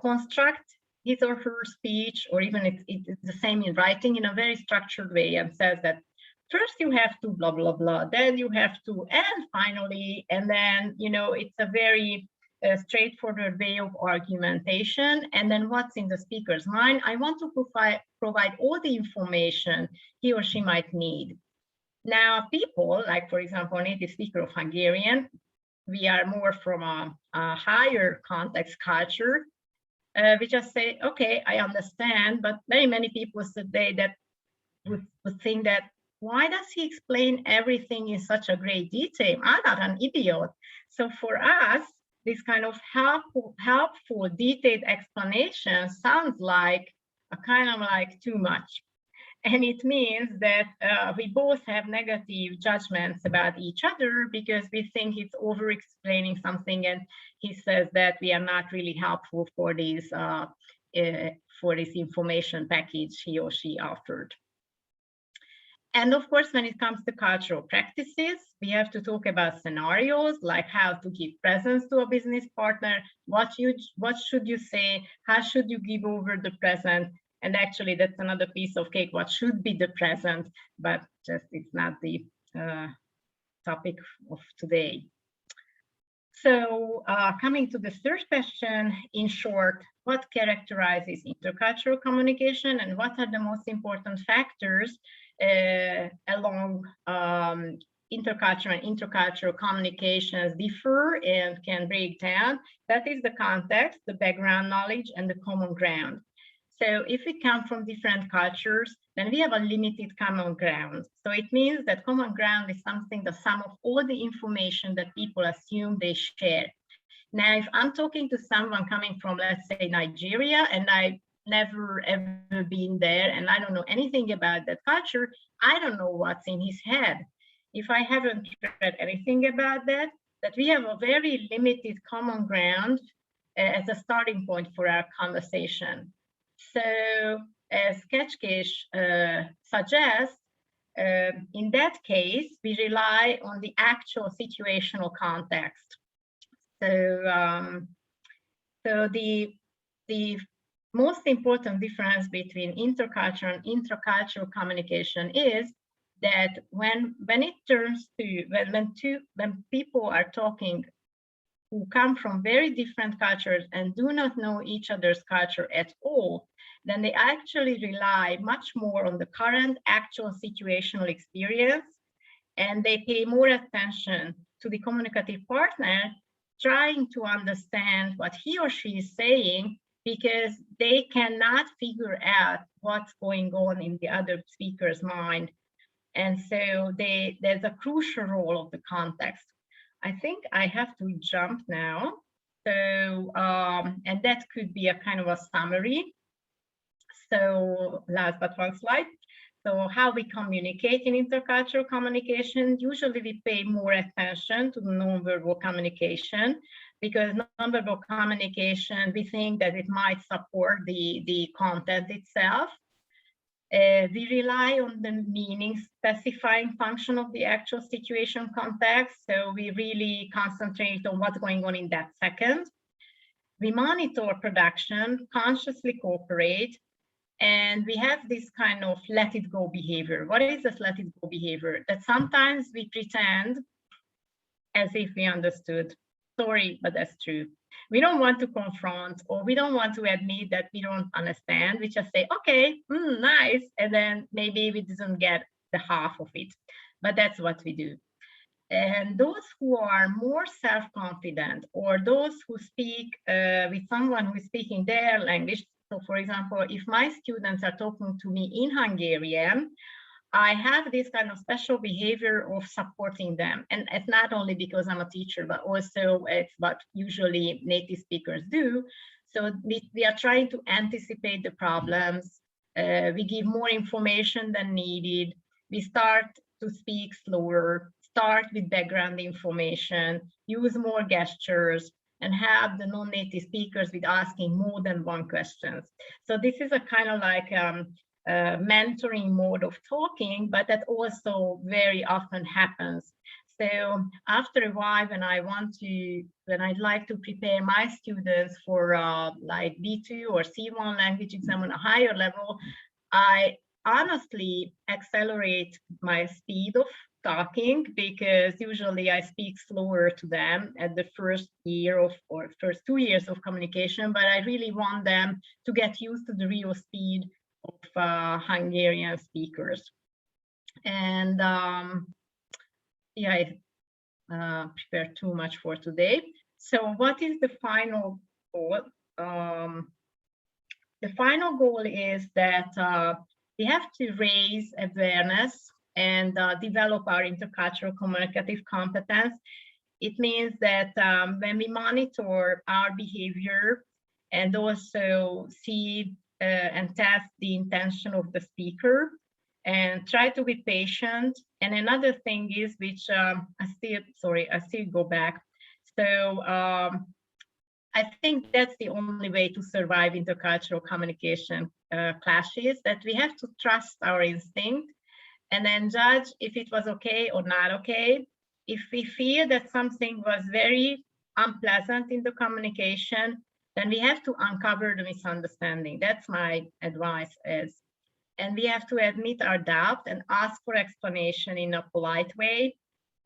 S2: construct his or her speech, or even it's the same in writing, in a very structured way, and says that first you have to blah, blah, blah, then you have to, and finally, and then, you know, it's a very straightforward way of argumentation. And then what's in the speaker's mind? I want to provide all the information he or she might need. Now, people, like, for example, a native speaker of Hungarian, we are more from a higher context culture. We just say, okay, I understand, but many people today that would think that, why does he explain everything in such a great detail? I'm not an idiot. So for us, this kind of helpful detailed explanation sounds like a kind of like too much. And it means that we both have negative judgments about each other because we think it's over explaining something, and he says that we are not really helpful for this information package he or she offered. And of course, when it comes to cultural practices, we have to talk about scenarios like how to give presents to a business partner, what should you say, how should you give over the present. And actually, that's another piece of cake, what should be the present, but just it's not the topic of today. So coming to the third question, in short, what characterizes intercultural communication and what are the most important factors along intercultural and intracultural communications differ and can break down? That is the context, the background knowledge, and the common ground. So if we come from different cultures, then we have a limited common ground. So it means that common ground is something, the sum of all the information that people assume they share. Now, if I'm talking to someone coming from, let's say, Nigeria, and I've never ever been there, and I don't know anything about that culture, I don't know what's in his head. If I haven't read anything about that we have a very limited common ground as a starting point for our conversation. So as Kecskés suggests, in that case, we rely on the actual situational context. So, the most important difference between intercultural and intracultural communication is that when people are talking who come from very different cultures and do not know each other's culture at all, then they actually rely much more on the current actual situational experience, and they pay more attention to the communicative partner, trying to understand what he or she is saying, because they cannot figure out what's going on in the other speaker's mind. And so there's a crucial role of the context. I think I have to jump now. So, and that could be a kind of a summary. So last but one slide. So how we communicate in intercultural communication, usually we pay more attention to the nonverbal communication, because nonverbal communication, we think that it might support the content itself. We rely on the meaning specifying function of the actual situation context. So we really concentrate on what's going on in that second. We monitor production, consciously cooperate, and we have this kind of let it go behavior. What is this let it go behavior? That sometimes we pretend as if we understood. Sorry, but that's true. We don't want to confront, or we don't want to admit that we don't understand. We just say, okay, nice. And then maybe we didn't get the half of it, but that's what we do. And those who are more self-confident, or those who speak with someone who is speaking their language. So for example, if my students are talking to me in Hungarian, I have this kind of special behavior of supporting them. And it's not only because I'm a teacher, but also it's what usually native speakers do. So we are trying to anticipate the problems. We give more information than needed. We start to speak slower, start with background information, use more gestures, and have the non-native speakers with asking more than one question. So this is a kind of like mentoring mode of talking, but that also very often happens. So after a while, when I'd like to prepare my students for like B2 or C1 language exam on a higher level, I honestly accelerate my speed of talking, because usually I speak slower to them at the first year of, or first 2 years of communication, but I really want them to get used to the real speed of Hungarian speakers. And yeah, I prepared too much for today. So what is the final goal? The final goal is that we have to raise awareness and develop our intercultural communicative competence. It means that when we monitor our behavior and also see and test the intention of the speaker and try to be patient. And another thing is, which I still go back. So I think that's the only way to survive intercultural communication clashes, that we have to trust our instinct and then judge if it was okay or not okay. If we feel that something was very unpleasant in the communication, then we have to uncover the misunderstanding. That's my advice is. And we have to admit our doubt and ask for explanation in a polite way,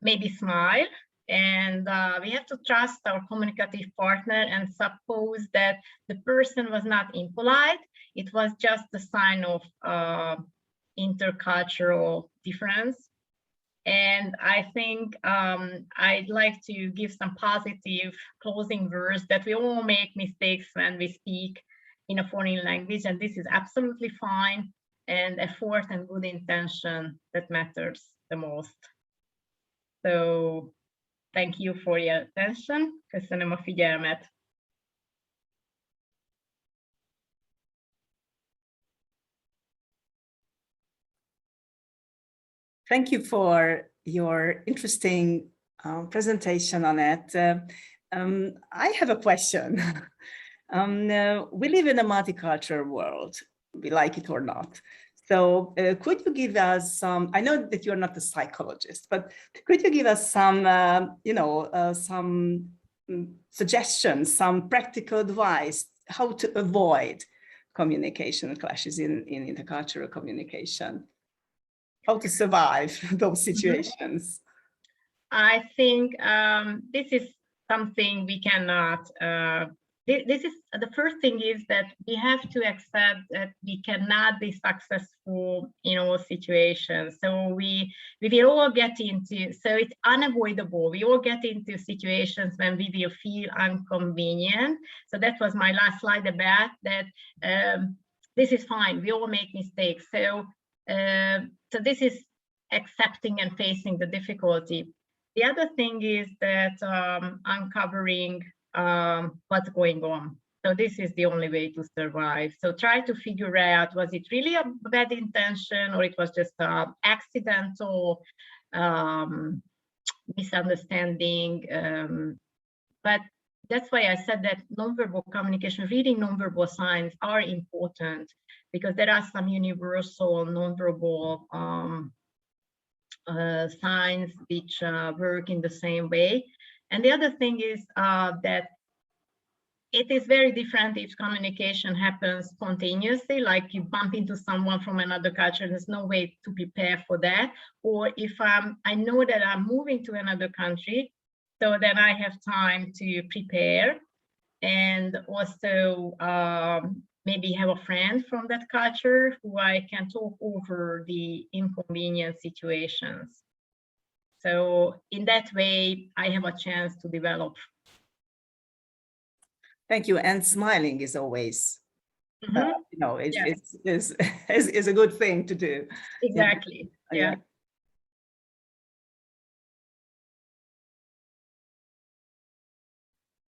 S2: maybe smile. And we have to trust our communicative partner and suppose that the person was not impolite. It was just a sign of intercultural difference. And I think I'd like to give some positive closing words that we all make mistakes when we speak in a foreign language, and this is absolutely fine. And effort and good intention that matters the most. So thank you for your attention. Köszönöm a figyelmet.
S1: Thank you for your interesting presentation on it. I have a question. We live in a multicultural world, we like it or not. So could you give us some, I know that you're not a psychologist, but could you give us some, some suggestions, some practical advice, how to avoid communication clashes in intercultural communication? How to survive those situations?
S2: I think this is something we cannot, this is the first thing is that we have to accept that we cannot be successful in all situations. So we will all get into, so it's unavoidable. We all get into situations when we will feel inconvenient. So that was my last slide about that. This is fine. We all make mistakes. So this is accepting and facing the difficulty. The other thing is that uncovering what's going on. So this is the only way to survive. So try to figure out, was it really a bad intention or it was just an accidental misunderstanding? But that's why I said that nonverbal communication, reading nonverbal signs are important because there are some universal nonverbal signs which work in the same way. And the other thing is that it is very different if communication happens spontaneously, like you bump into someone from another culture, there's no way to prepare for that. Or if I know that I'm moving to another country, so then I have time to prepare and also maybe have a friend from that culture who I can talk over the inconvenient situations. So in that way, I have a chance to develop.
S1: Thank you. And smiling is always, is a good thing to do.
S2: Exactly. Yeah.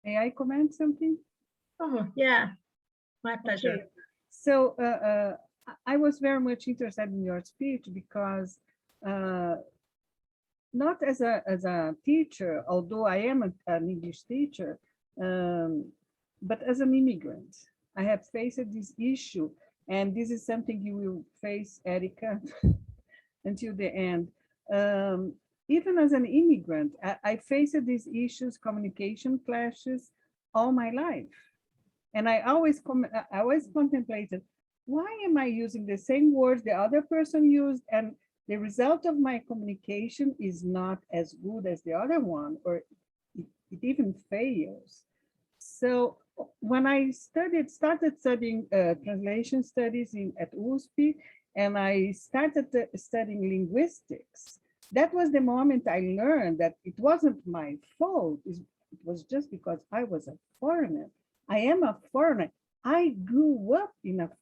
S3: May I comment something?
S2: Oh, yeah. My pleasure.
S3: Okay. So I was very much interested in your speech because not as a teacher, although I am an English teacher, but as an immigrant. I have faced this issue, and this is something you will face, Erica, until the end. Even as an immigrant, I faced these issues, communication clashes, all my life. And I always contemplated, why am I using the same words the other person used, and the result of my communication is not as good as the other one, or it even fails. So when I started studying translation studies at USP, and I started studying linguistics, that was the moment I learned that it wasn't my fault. It was just because I was a foreigner. I am a foreigner. I grew up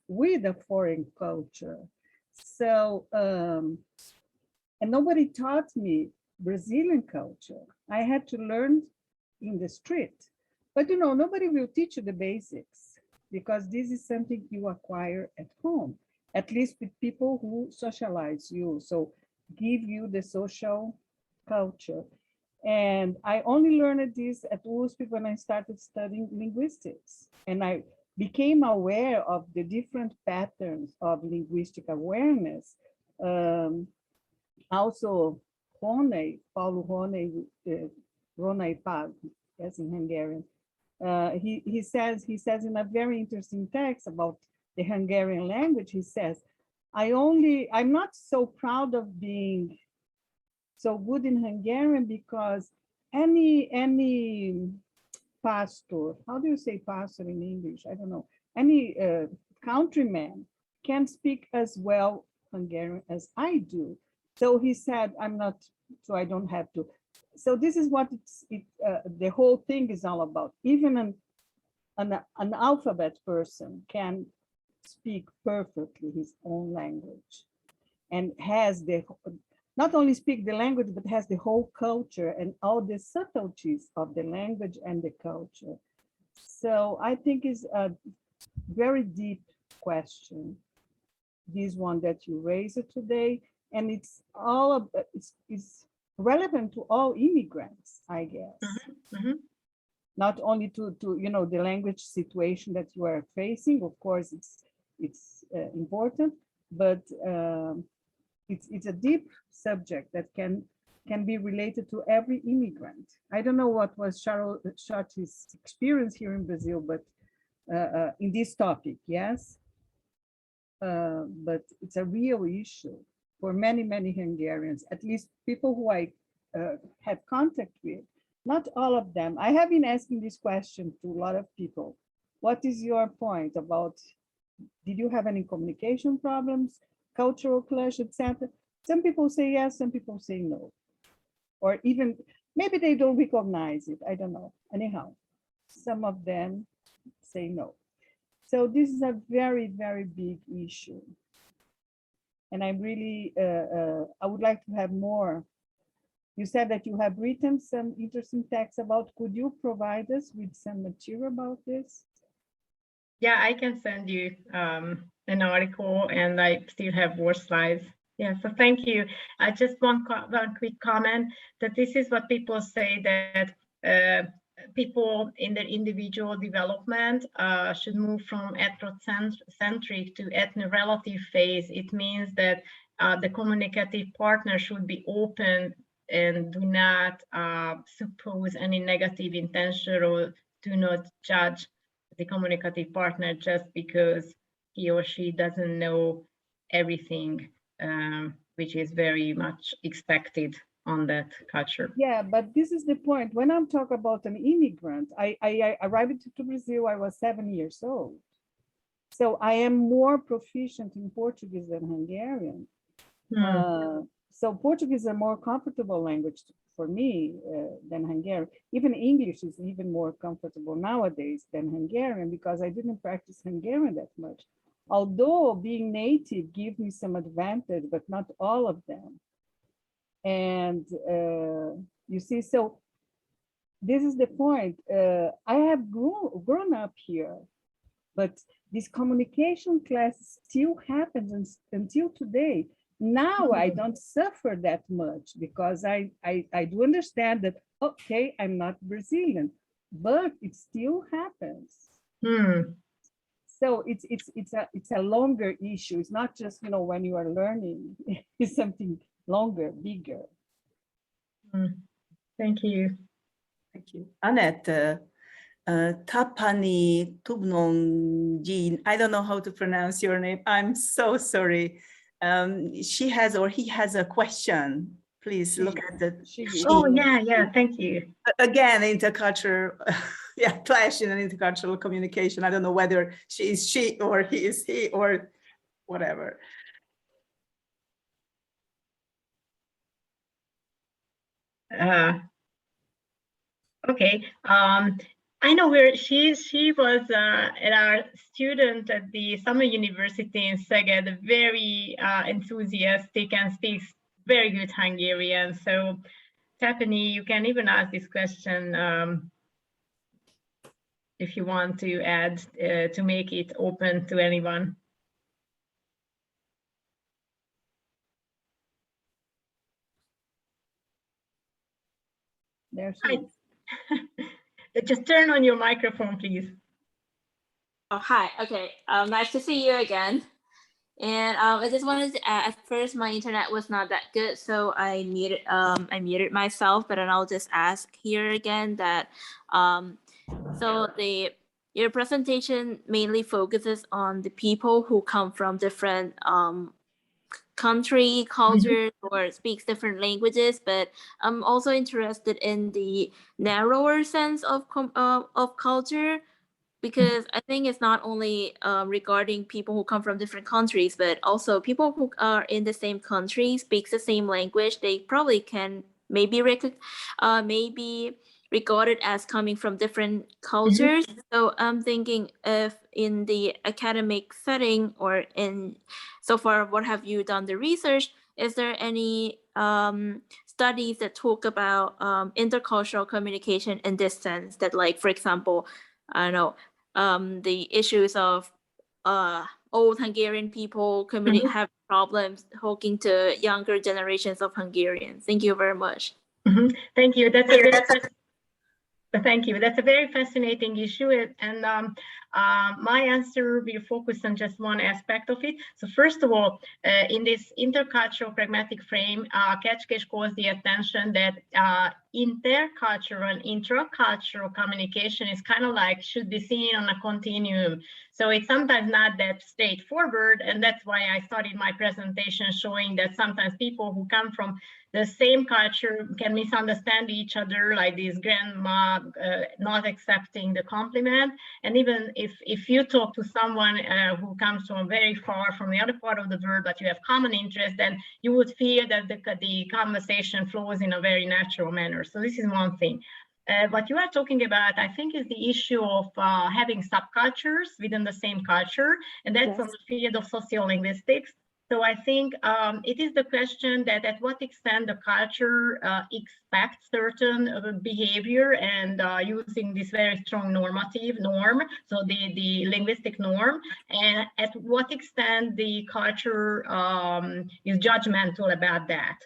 S3: with a foreign culture. So, and nobody taught me Brazilian culture. I had to learn in the street. But you know, nobody will teach you the basics because this is something you acquire at home, at least with people who socialize you. So give you the social culture. And I only learned this at USP when I started studying linguistics. And I became aware of the different patterns of linguistic awareness. Also, Ronay, Paulo Ronay, Ronay Pag, as in Hungarian, he says in a very interesting text about the Hungarian language, he says, I'm not so proud of being so good in Hungarian because any pastor, how do you say pastor in English? I don't know. Any countryman can speak as well Hungarian as I do. So he said, I'm not, so I don't have to. So this is what the whole thing is all about. Even an alphabet person can speak perfectly his own language and has not only speak the language, but has the whole culture and all the subtleties of the language and the culture. So I think it's a very deep question, this one that you raised today, and it's relevant to all immigrants, I guess.
S2: Mm-hmm. Mm-hmm.
S3: Not only to you know, the language situation that you are facing, of course, it's important, but it's a deep subject that can be related to every immigrant. I don't know what was Charlotte's experience here in Brazil, but in this topic, yes. But it's a real issue for many, many Hungarians, at least people who I have contact with. Not all of them. I have been asking this question to a lot of people. What is your point about, did you have any communication problems, cultural clash, etc.? Some people say yes, some people say no. Or even, maybe they don't recognize it, I don't know. Anyhow, some of them say no. So this is a very, very big issue. And I'm really, I would like to have more. You said that you have written some interesting texts about, could you provide us with some material about this?
S2: Yeah, I can send you an article, and I still have more slides. Yeah, so thank you. I just one quick comment that this is what people say, that people in their individual development should move from ethnocentric to ethno-relative phase. It means that the communicative partner should be open and do not suppose any negative intention or do not judge the communicative partner just because he or she doesn't know everything, which is very much expected on that culture.
S3: Yeah, but this is the point. When I'm talking about an immigrant, I arrived to Brazil, I was 7 years old. So I am more proficient in Portuguese than Hungarian. So Portuguese is a more comfortable language for me than Hungarian. Even English is even more comfortable nowadays than Hungarian because I didn't practice Hungarian that much. Although being native gives me some advantage, but not all of them. And you see, so this is the point. I have grown up here, but this communication class still happens until today. Now I don't suffer that much because I do understand that, okay, I'm not Brazilian, but it still happens. So it's a longer issue. It's not just, you know, when you are learning, it's something longer, bigger.
S2: Thank you.
S1: Thank you. Annette, Tapani Tubnongjin, I don't know how to pronounce your name. I'm so sorry. She has, or he has a question. Please look at the.
S2: Oh, yeah, thank you.
S1: Again, intercultural, yeah, clash in an intercultural communication. I don't know whether she is she or he is he or whatever.
S2: Okay. I know where she was our student at the summer university in Szeged, very enthusiastic and speaks very good Hungarian. So Tapani, you can even ask this question if you want to add to make it open to anyone.
S3: There she is.
S2: Just turn on your microphone, please.
S4: Oh, hi. Okay. Nice to see you again. And I just wanted to add, at first my internet was not that good, so I muted myself, but then I'll just ask here again that so your presentation mainly focuses on the people who come from different country, cultures, or speaks different languages, but I'm also interested in the narrower sense of culture, because I think it's not only regarding people who come from different countries, but also people who are in the same country, speaks the same language. They probably can maybe regarded as coming from different cultures. So I'm thinking if in the academic setting or in so far, what have you done the research? Is there any studies that talk about intercultural communication in this sense that, like, for example, I don't know, the issues of old Hungarian people have problems talking to younger generations of Hungarians? Thank you very much.
S2: Thank you. Thank you. That's a very fascinating issue, and my answer will focus on just one aspect of it. So first of all, in this intercultural pragmatic frame, Kecskés calls the attention that intercultural and intracultural communication is kind of like should be seen on a continuum. So it's sometimes not that straightforward, and that's why I started my presentation showing that sometimes people who come from the same culture can misunderstand each other, like this grandma not accepting the compliment. And even if you talk to someone who comes from very far from the other part of the world, but you have common interests, then you would feel that the conversation flows in a very natural manner. So this is one thing. What you are talking about, I think, is the issue of having subcultures within the same culture, and that's on the field of sociolinguistics. So I think it is the question that at what extent the culture expects certain behavior and using this very strong normative norm, so the linguistic norm, and at what extent the culture is judgmental about that.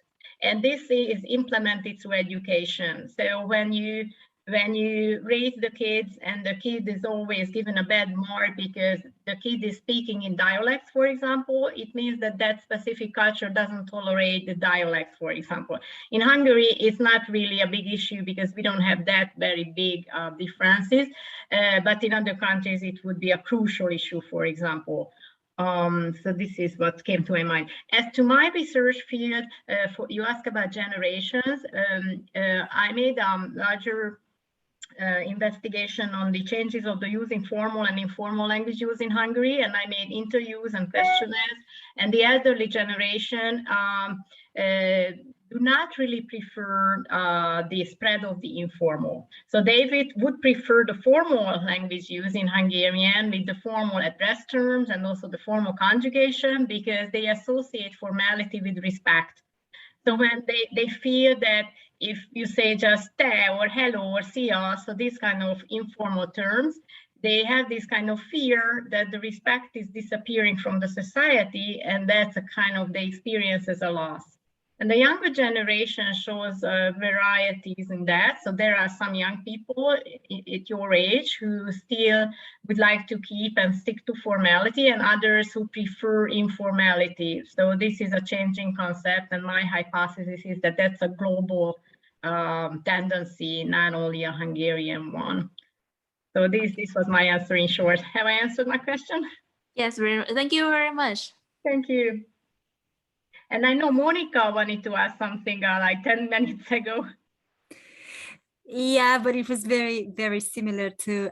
S2: And this is implemented through education. So when you raise the kids and the kid is always given a bad mark because the kid is speaking in dialects, for example, it means that that specific culture doesn't tolerate the dialects, for example. In Hungary, it's not really a big issue because we don't have that very big differences, but in other countries, it would be a crucial issue, for example. So this is what came to my mind. As to my research field, you asked about generations. I made larger investigation on the changes of the using formal and informal language use in Hungary, and I made interviews and questionnaires. And the elderly generation do not really prefer the spread of the informal. So David would prefer the formal language use in Hungarian with the formal address terms and also the formal conjugation, because they associate formality with respect. So when they feel that if you say just te or hello or sia, so these kind of informal terms, they have this kind of fear that the respect is disappearing from the society, and that's a kind of they experience as a loss. And the younger generation shows varieties in that. So there are some young people at your age who still would like to keep and stick to formality, and others who prefer informality. So this is a changing concept, and my hypothesis is that that's a global tendency, not only a Hungarian one. So this was my answer in short. Have I answered my question?
S4: Yes, thank you very much.
S2: Thank you. And I know Monica wanted to ask something like 10 minutes ago.
S5: Yeah, but it was very, very similar to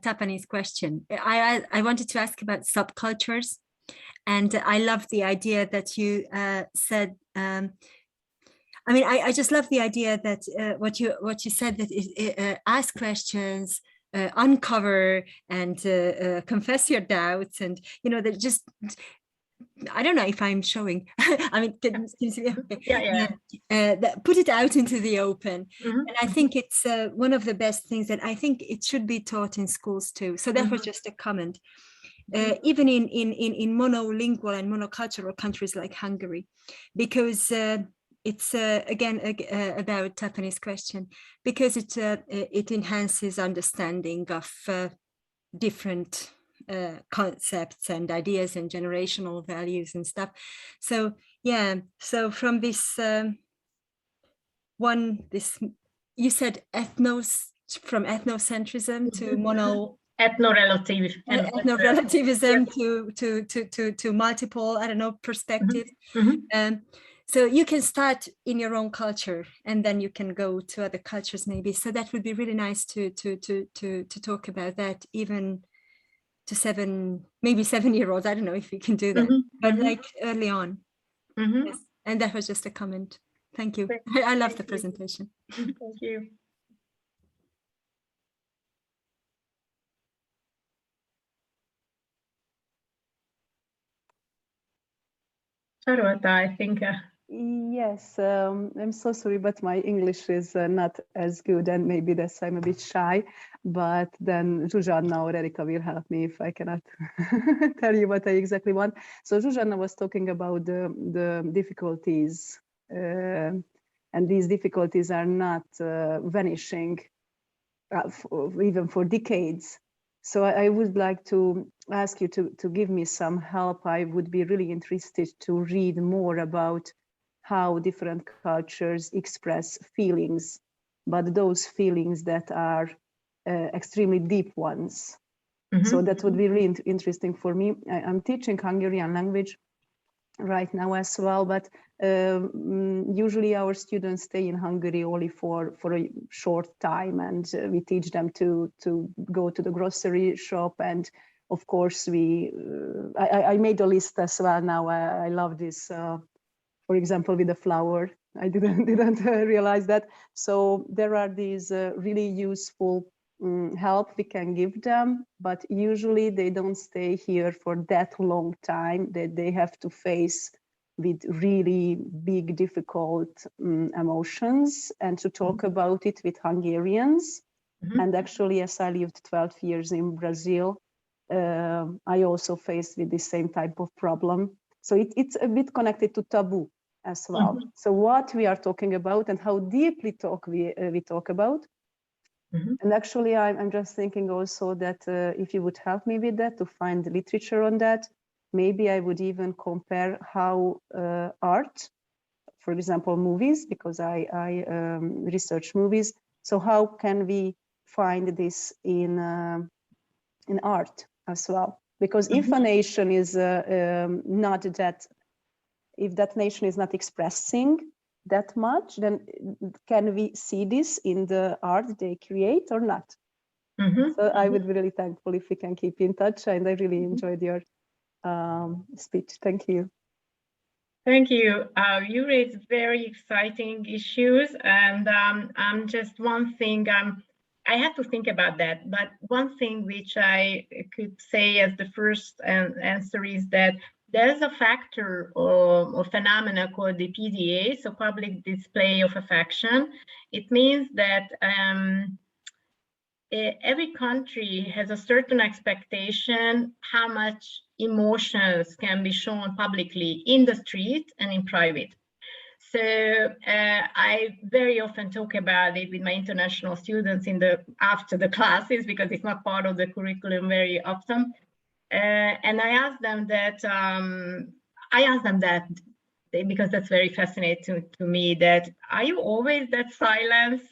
S5: Tapani's question. I wanted to ask about subcultures, and I love the idea that you said. I mean, I just love the idea that what you said, that ask questions, uncover, and confess your doubts, and that just I don't know if I'm showing. I mean, can you see? Okay.
S2: Yeah.
S5: Put it out into the open.
S2: Mhm.
S5: And I think it's one of the best things that I think it should be taught in schools too. So that was just a comment. Even in monolingual and monocultural countries like Hungary, because it's again about Tapani's question, because it enhances understanding of different concepts and ideas and generational values and stuff. So yeah, so from this you said from ethnocentrism to ethno-relativism to multiple, I don't know, perspectives. So you can start in your own culture and then you can go to other cultures maybe. So that would be really nice to talk about that, even to 7-year-olds. I don't know if we can do that, but like early on. Yes. And that was just a comment. Thank you. I love the presentation.
S2: Thank you. Charlotte, I think.
S6: Yes, I'm so sorry, but my English is not as good, and maybe that's I'm a bit shy. But then Zsuzsanna or Erika will help me if I cannot tell you what I exactly want. So Zsuzsanna was talking about the difficulties, and these difficulties are not vanishing even for decades. So I would like to ask you to give me some help. I would be really interested to read more about how different cultures express feelings, but those feelings that are extremely deep ones. So that would be really interesting for me. I'm teaching Hungarian language right now as well, but usually our students stay in Hungary only for a short time, and we teach them to go to the grocery shop. And of course, I made a list as well now. I love this, for example, with the flower. I didn't realize that. So there are these really useful help we can give them, but usually they don't stay here for that long time, that they have to face with really big, difficult emotions, and to talk about it with Hungarians. And actually, as I lived 12 years in Brazil, I also faced with the same type of problem. So it's a bit connected to taboo as well. So what we are talking about and how deeply we talk about. And actually, I'm just thinking also that if you would help me with that, to find literature on that, maybe I would even compare how art, for example, movies, because I research movies. So how can we find this in art as well? Because if a nation is not that, if that nation is not expressing that much, then can we see this in the art they create or not? So I would be really thankful if we can keep in touch, and I really enjoyed your speech. Thank you.
S2: Thank you. You raised very exciting issues, and I'm just one thing. I have to think about that, but one thing which I could say as the first answer is that there's a factor or phenomena called the PDA, so public display of affection. It means that every country has a certain expectation how much emotions can be shown publicly in the street and in private. So I very often talk about it with my international students after the classes, because it's not part of the curriculum very often. And I ask them that, because that's very fascinating to me, that are you always that silent,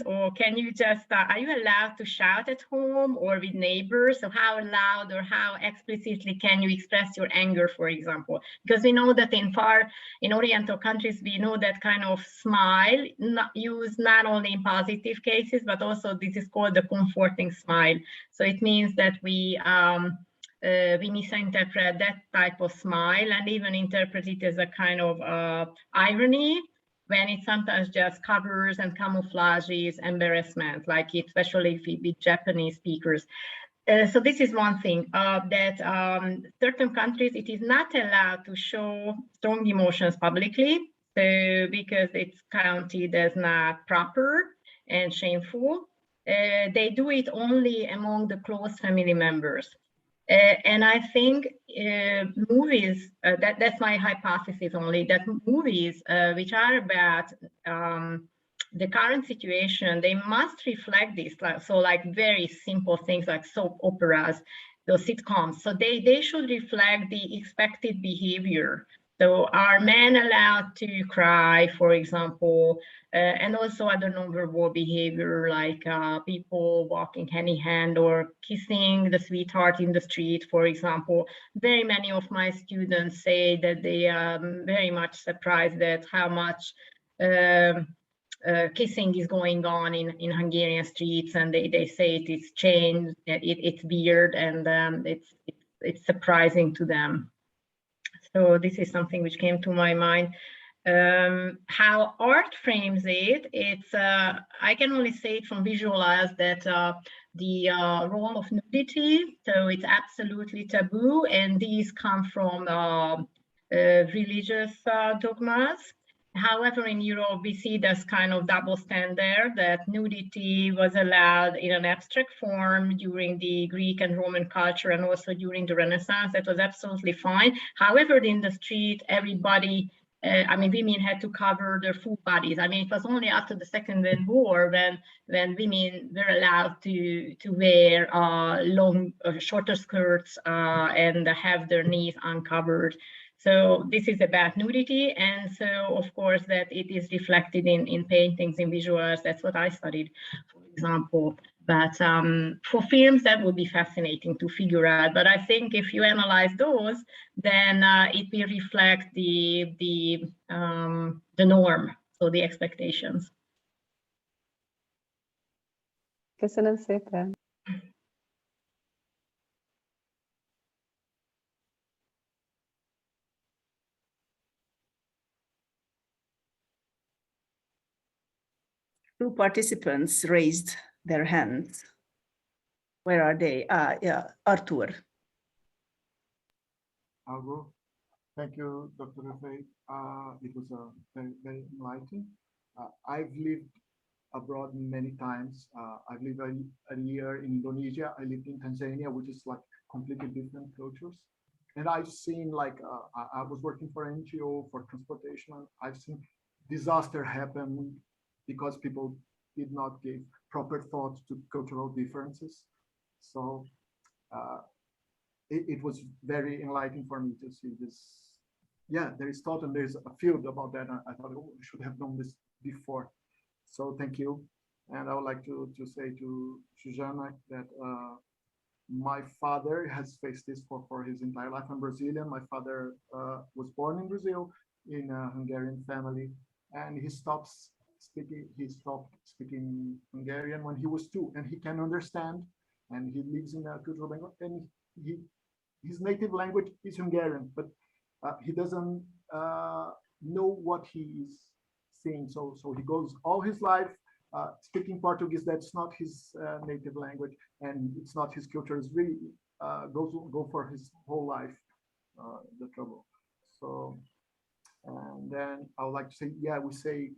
S2: or can you just, are you allowed to shout at home or with neighbors? So how loud or how explicitly can you express your anger, for example? Because we know that in Oriental countries, we know that kind of smile used not only in positive cases, but also this is called the comforting smile. So it means that we misinterpret that type of smile and even interpret it as a kind of irony, when it sometimes just covers and camouflages embarrassment, like it, especially if it be Japanese speakers. So this is one thing that certain countries, it is not allowed to show strong emotions publicly, so because it's counted as not proper and shameful. They do it only among the close family members. And I think movies, that's my hypothesis only, that movies which are about the current situation, they must reflect this. So like very simple things like soap operas, those sitcoms. So they should reflect the expected behavior. So are men allowed to cry, for example, and also other nonverbal behavior like people walking hand in hand or kissing the sweetheart in the street, for example. Very many of my students say that they are very much surprised at how much kissing is going on in Hungarian streets, and they say it is changed, it's weird, and it's surprising to them. So this is something which came to my mind. How art frames it, it's I can only say it from Visualize that the role of nudity, so it's absolutely taboo, and these come from religious dogmas. However, in Europe, we see this kind of double standard that nudity was allowed in an abstract form during the Greek and Roman culture and also during the Renaissance. That was absolutely fine. However, in the street, everybody, I mean, women had to cover their full bodies. I mean, it was only after the Second World War when women were allowed to wear long, shorter skirts and have their knees uncovered. So this is about nudity, and so of course that it is reflected in paintings, in visuals. That's what I studied, for example. But for films, that would be fascinating to figure out. But I think if you analyze those, then it will reflect the norm, so the expectations.
S6: Köszönöm szépen.
S1: Two participants raised their hands. Where are they? Yeah, Artur.
S7: I'll go. Thank you, Dr. Rafay. It was very, very enlightening. I've lived abroad many times. I've lived a year in Indonesia. I lived in Tanzania, which is like completely different cultures. And I've seen like, I was working for NGO for transportation. I've seen disaster happen because people did not give proper thought to cultural differences. So it was very enlightening for me to see this. Yeah, there is thought and there's a field about that. I thought, oh, I should have known this before. So thank you. And I would like to say to Zuzana that my father has faced this for his entire life. I'm Brazilian. My father was born in Brazil in a Hungarian family, and he stopped speaking Hungarian when he was 2, and he can understand, and he lives in a cultural language, and his native language is Hungarian, but he doesn't know what he is saying. So he goes all his life speaking Portuguese. That's not his native language, and it's not his culture. It's really go for his whole life the trouble. So, and then I would like to say, yeah, we say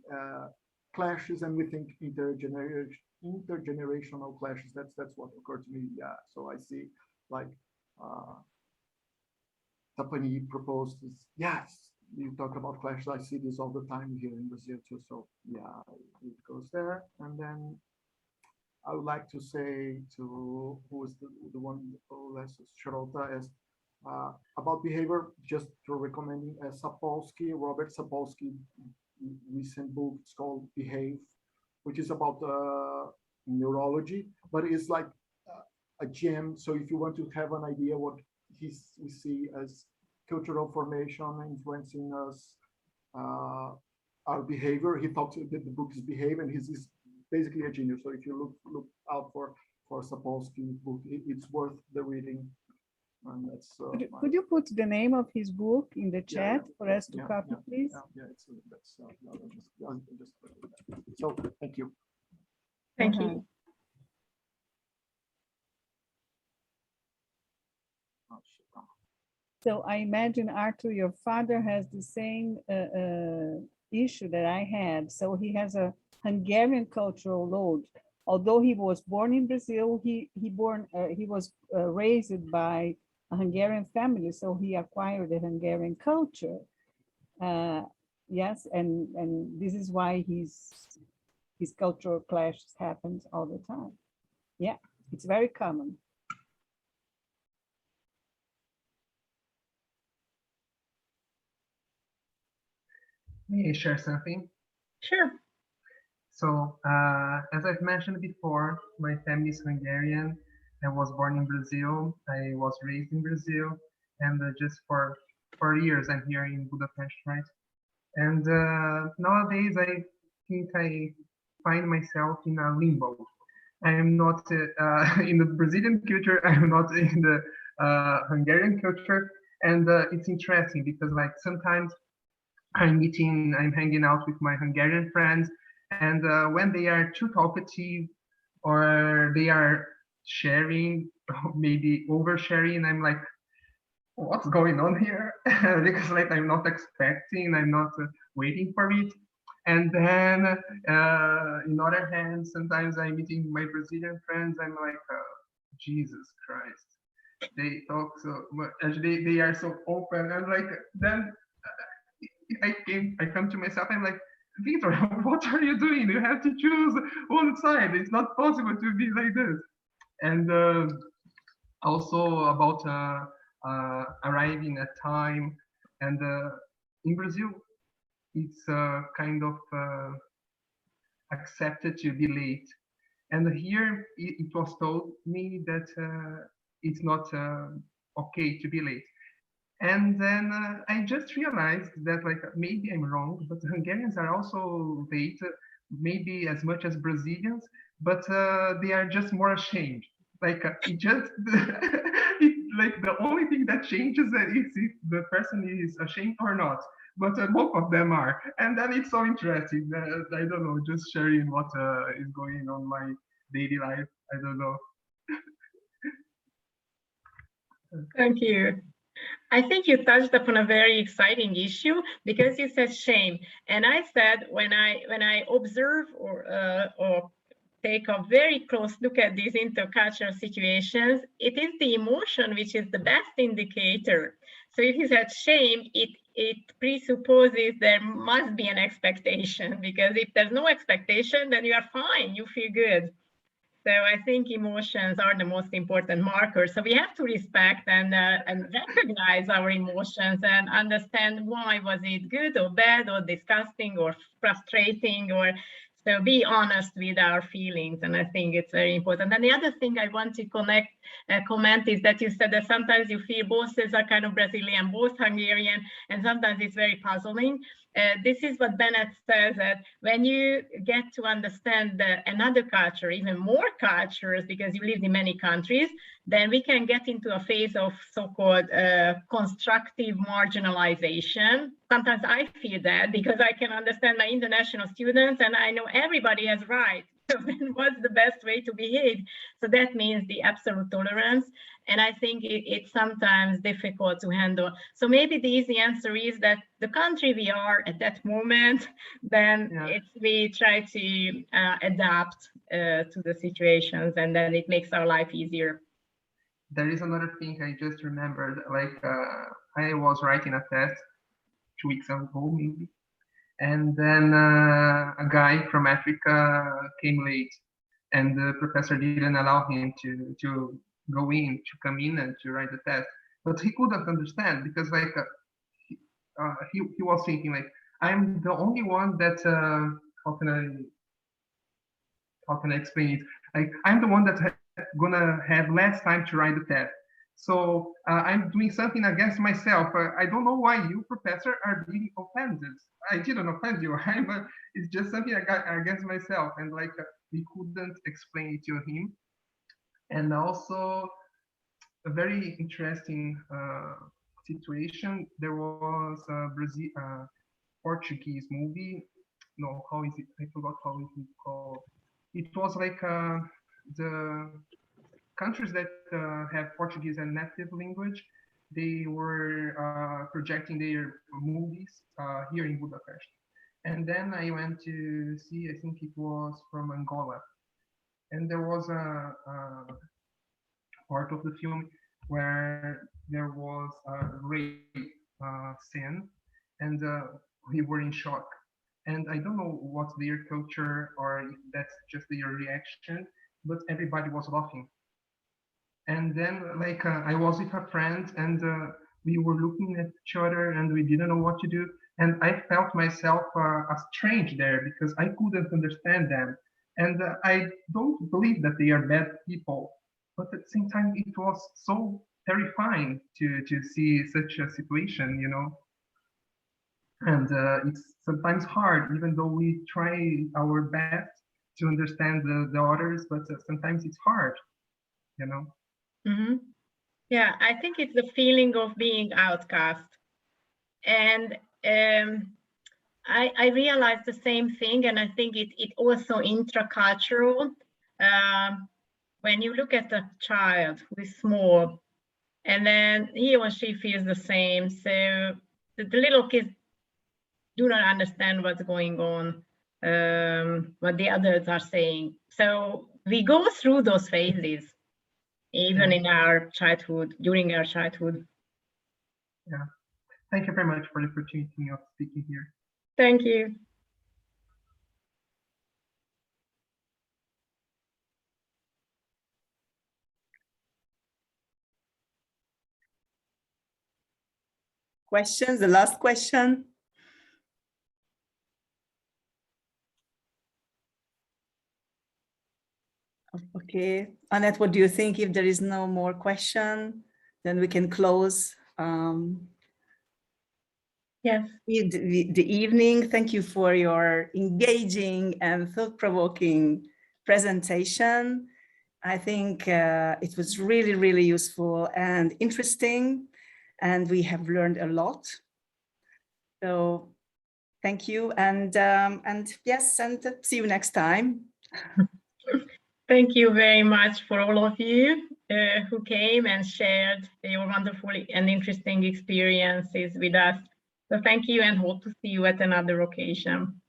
S7: clashes, and we think intergenerational clashes. That's what occurred to me. Yeah. So I see like Tapani proposed this. Yes, you talk about clashes. I see this all the time here in Brazil too. So yeah, it goes there. And then I would like to say to who is the one who less Charlotta as about behavior, just to recommending Sapolsky, Robert Sapolsky recent book. It's called Behave, which is about neurology, but it's like a gem. So if you want to have an idea what we see as cultural formation influencing us, our behavior, he talks that the book is Behave, and he's basically a genius. So if you look out for Sapolsky's book, it's worth the reading. And that's,
S3: could you put the name of his book in the chat for us to copy, please?
S7: Yeah, that's just so thank you.
S2: Thank you.
S3: So I imagine, Arthur, your father has the same issue that I had. So he has a Hungarian cultural load. Although he was born in Brazil, he was raised by a Hungarian family, so he acquired the Hungarian culture. Yes, and this is why his cultural clashes happens all the time. Yeah, it's very common.
S8: May I share something?
S2: Sure.
S8: So, as I've mentioned before, my family is Hungarian. I was born in Brazil. I was raised in Brazil, and just for 4 years I'm here in Budapest, right? And nowadays I think I find myself in a limbo. I'm not in the Brazilian culture. I'm not in the Hungarian culture, and it's interesting because like sometimes I'm hanging out with my Hungarian friends, and when they are too talkative or they are sharing, maybe oversharing, I'm like, what's going on here? Because like I'm not expecting, I'm not waiting for it. And then, in other hand, sometimes I'm meeting my Brazilian friends. I'm like, Jesus Christ, they talk so much. Actually, they are so open. And like then I come to myself. I'm like, Victor, what are you doing? You have to choose one side. It's not possible to be like this. And also about arriving at time. And in Brazil, it's kind of accepted to be late. And here it was told me that it's not okay to be late. And then I just realized that like maybe I'm wrong, but Hungarians are also late, maybe as much as Brazilians, but they are just more ashamed. Like it just like the only thing that changes is if the person is ashamed or not. But both of them are, and then it's so interesting. I don't know, just sharing what is going on my daily life. I don't know.
S2: Thank you. I think you touched upon a very exciting issue because you said shame, and I said when I observe or take a very close look at these intercultural situations, it is the emotion which is the best indicator. So if you said shame, it presupposes there must be an expectation, because if there's no expectation, then you are fine, you feel good. So I think emotions are the most important markers. So we have to respect and recognize our emotions and understand why was it good or bad or disgusting or frustrating, or so be honest with our feelings. And I think it's very important. And the other thing I want to comment is that you said that sometimes you feel both as a kind of Brazilian, both Hungarian, and sometimes it's very puzzling. This is what Bennett says, that when you get to understand another culture, even more cultures, because you lived in many countries, then we can get into a phase of so-called constructive marginalization. Sometimes I feel that because I can understand my international students and I know everybody has rights. So then what's the best way to behave? So that means the absolute tolerance. And I think it's sometimes difficult to handle. So maybe the easy answer is that the country we are at that moment, then we try to adapt to the situations, and then it makes our life easier.
S8: There is another thing I just remembered, like I was writing a test 2 weeks ago maybe, and then a guy from Africa came late, and the professor didn't allow him to come in and to write the test. But he couldn't understand because like he was thinking like, I'm the only one that how can I explain it? Like I'm the one that's gonna have less time to write the test. So I'm doing something against myself. I don't know why you, professor, are being offended. I didn't offend you. It's just something I got against myself, and like we couldn't explain it to him. And also a very interesting situation. There was a Portuguese movie. No, how is it? I forgot how is it called. It was like the countries that have Portuguese as native language. they were projecting their movies here in Budapest. And then I went to see, I think it was from Angola. And there was a part of the film where there was a rape scene, and we were in shock. And I don't know what's their culture or if that's just their reaction, but everybody was laughing. And then like I was with a friend and we were looking at each other and we didn't know what to do. And I felt myself strange there because I couldn't understand them. And I don't believe that they are bad people, but at the same time, it was so terrifying to see such a situation, you know. And it's sometimes hard, even though we try our best to understand the others, but sometimes it's hard, you know.
S2: Mm-hmm. Yeah, I think it's the feeling of being outcast. And I realized the same thing, and I think it also intracultural. When you look at a child who is small, and then he or she feels the same, so the little kids do not understand what's going on, what the adults are saying. So we go through those phases, even in our childhood, during our childhood.
S8: Yeah. Thank you very much for the opportunity of speaking here.
S2: Thank you.
S1: Questions, the last question. Okay, Annette, what do you think? If there is no more question, then we can close
S2: Yes.
S1: the evening. Thank you for your engaging and thought-provoking presentation. I think it was really, really useful and interesting, and we have learned a lot. So thank you, and yes, and see you next time.
S2: Thank you very much for all of you who came and shared your wonderful and interesting experiences with us. So thank you, and hope to see you at another occasion.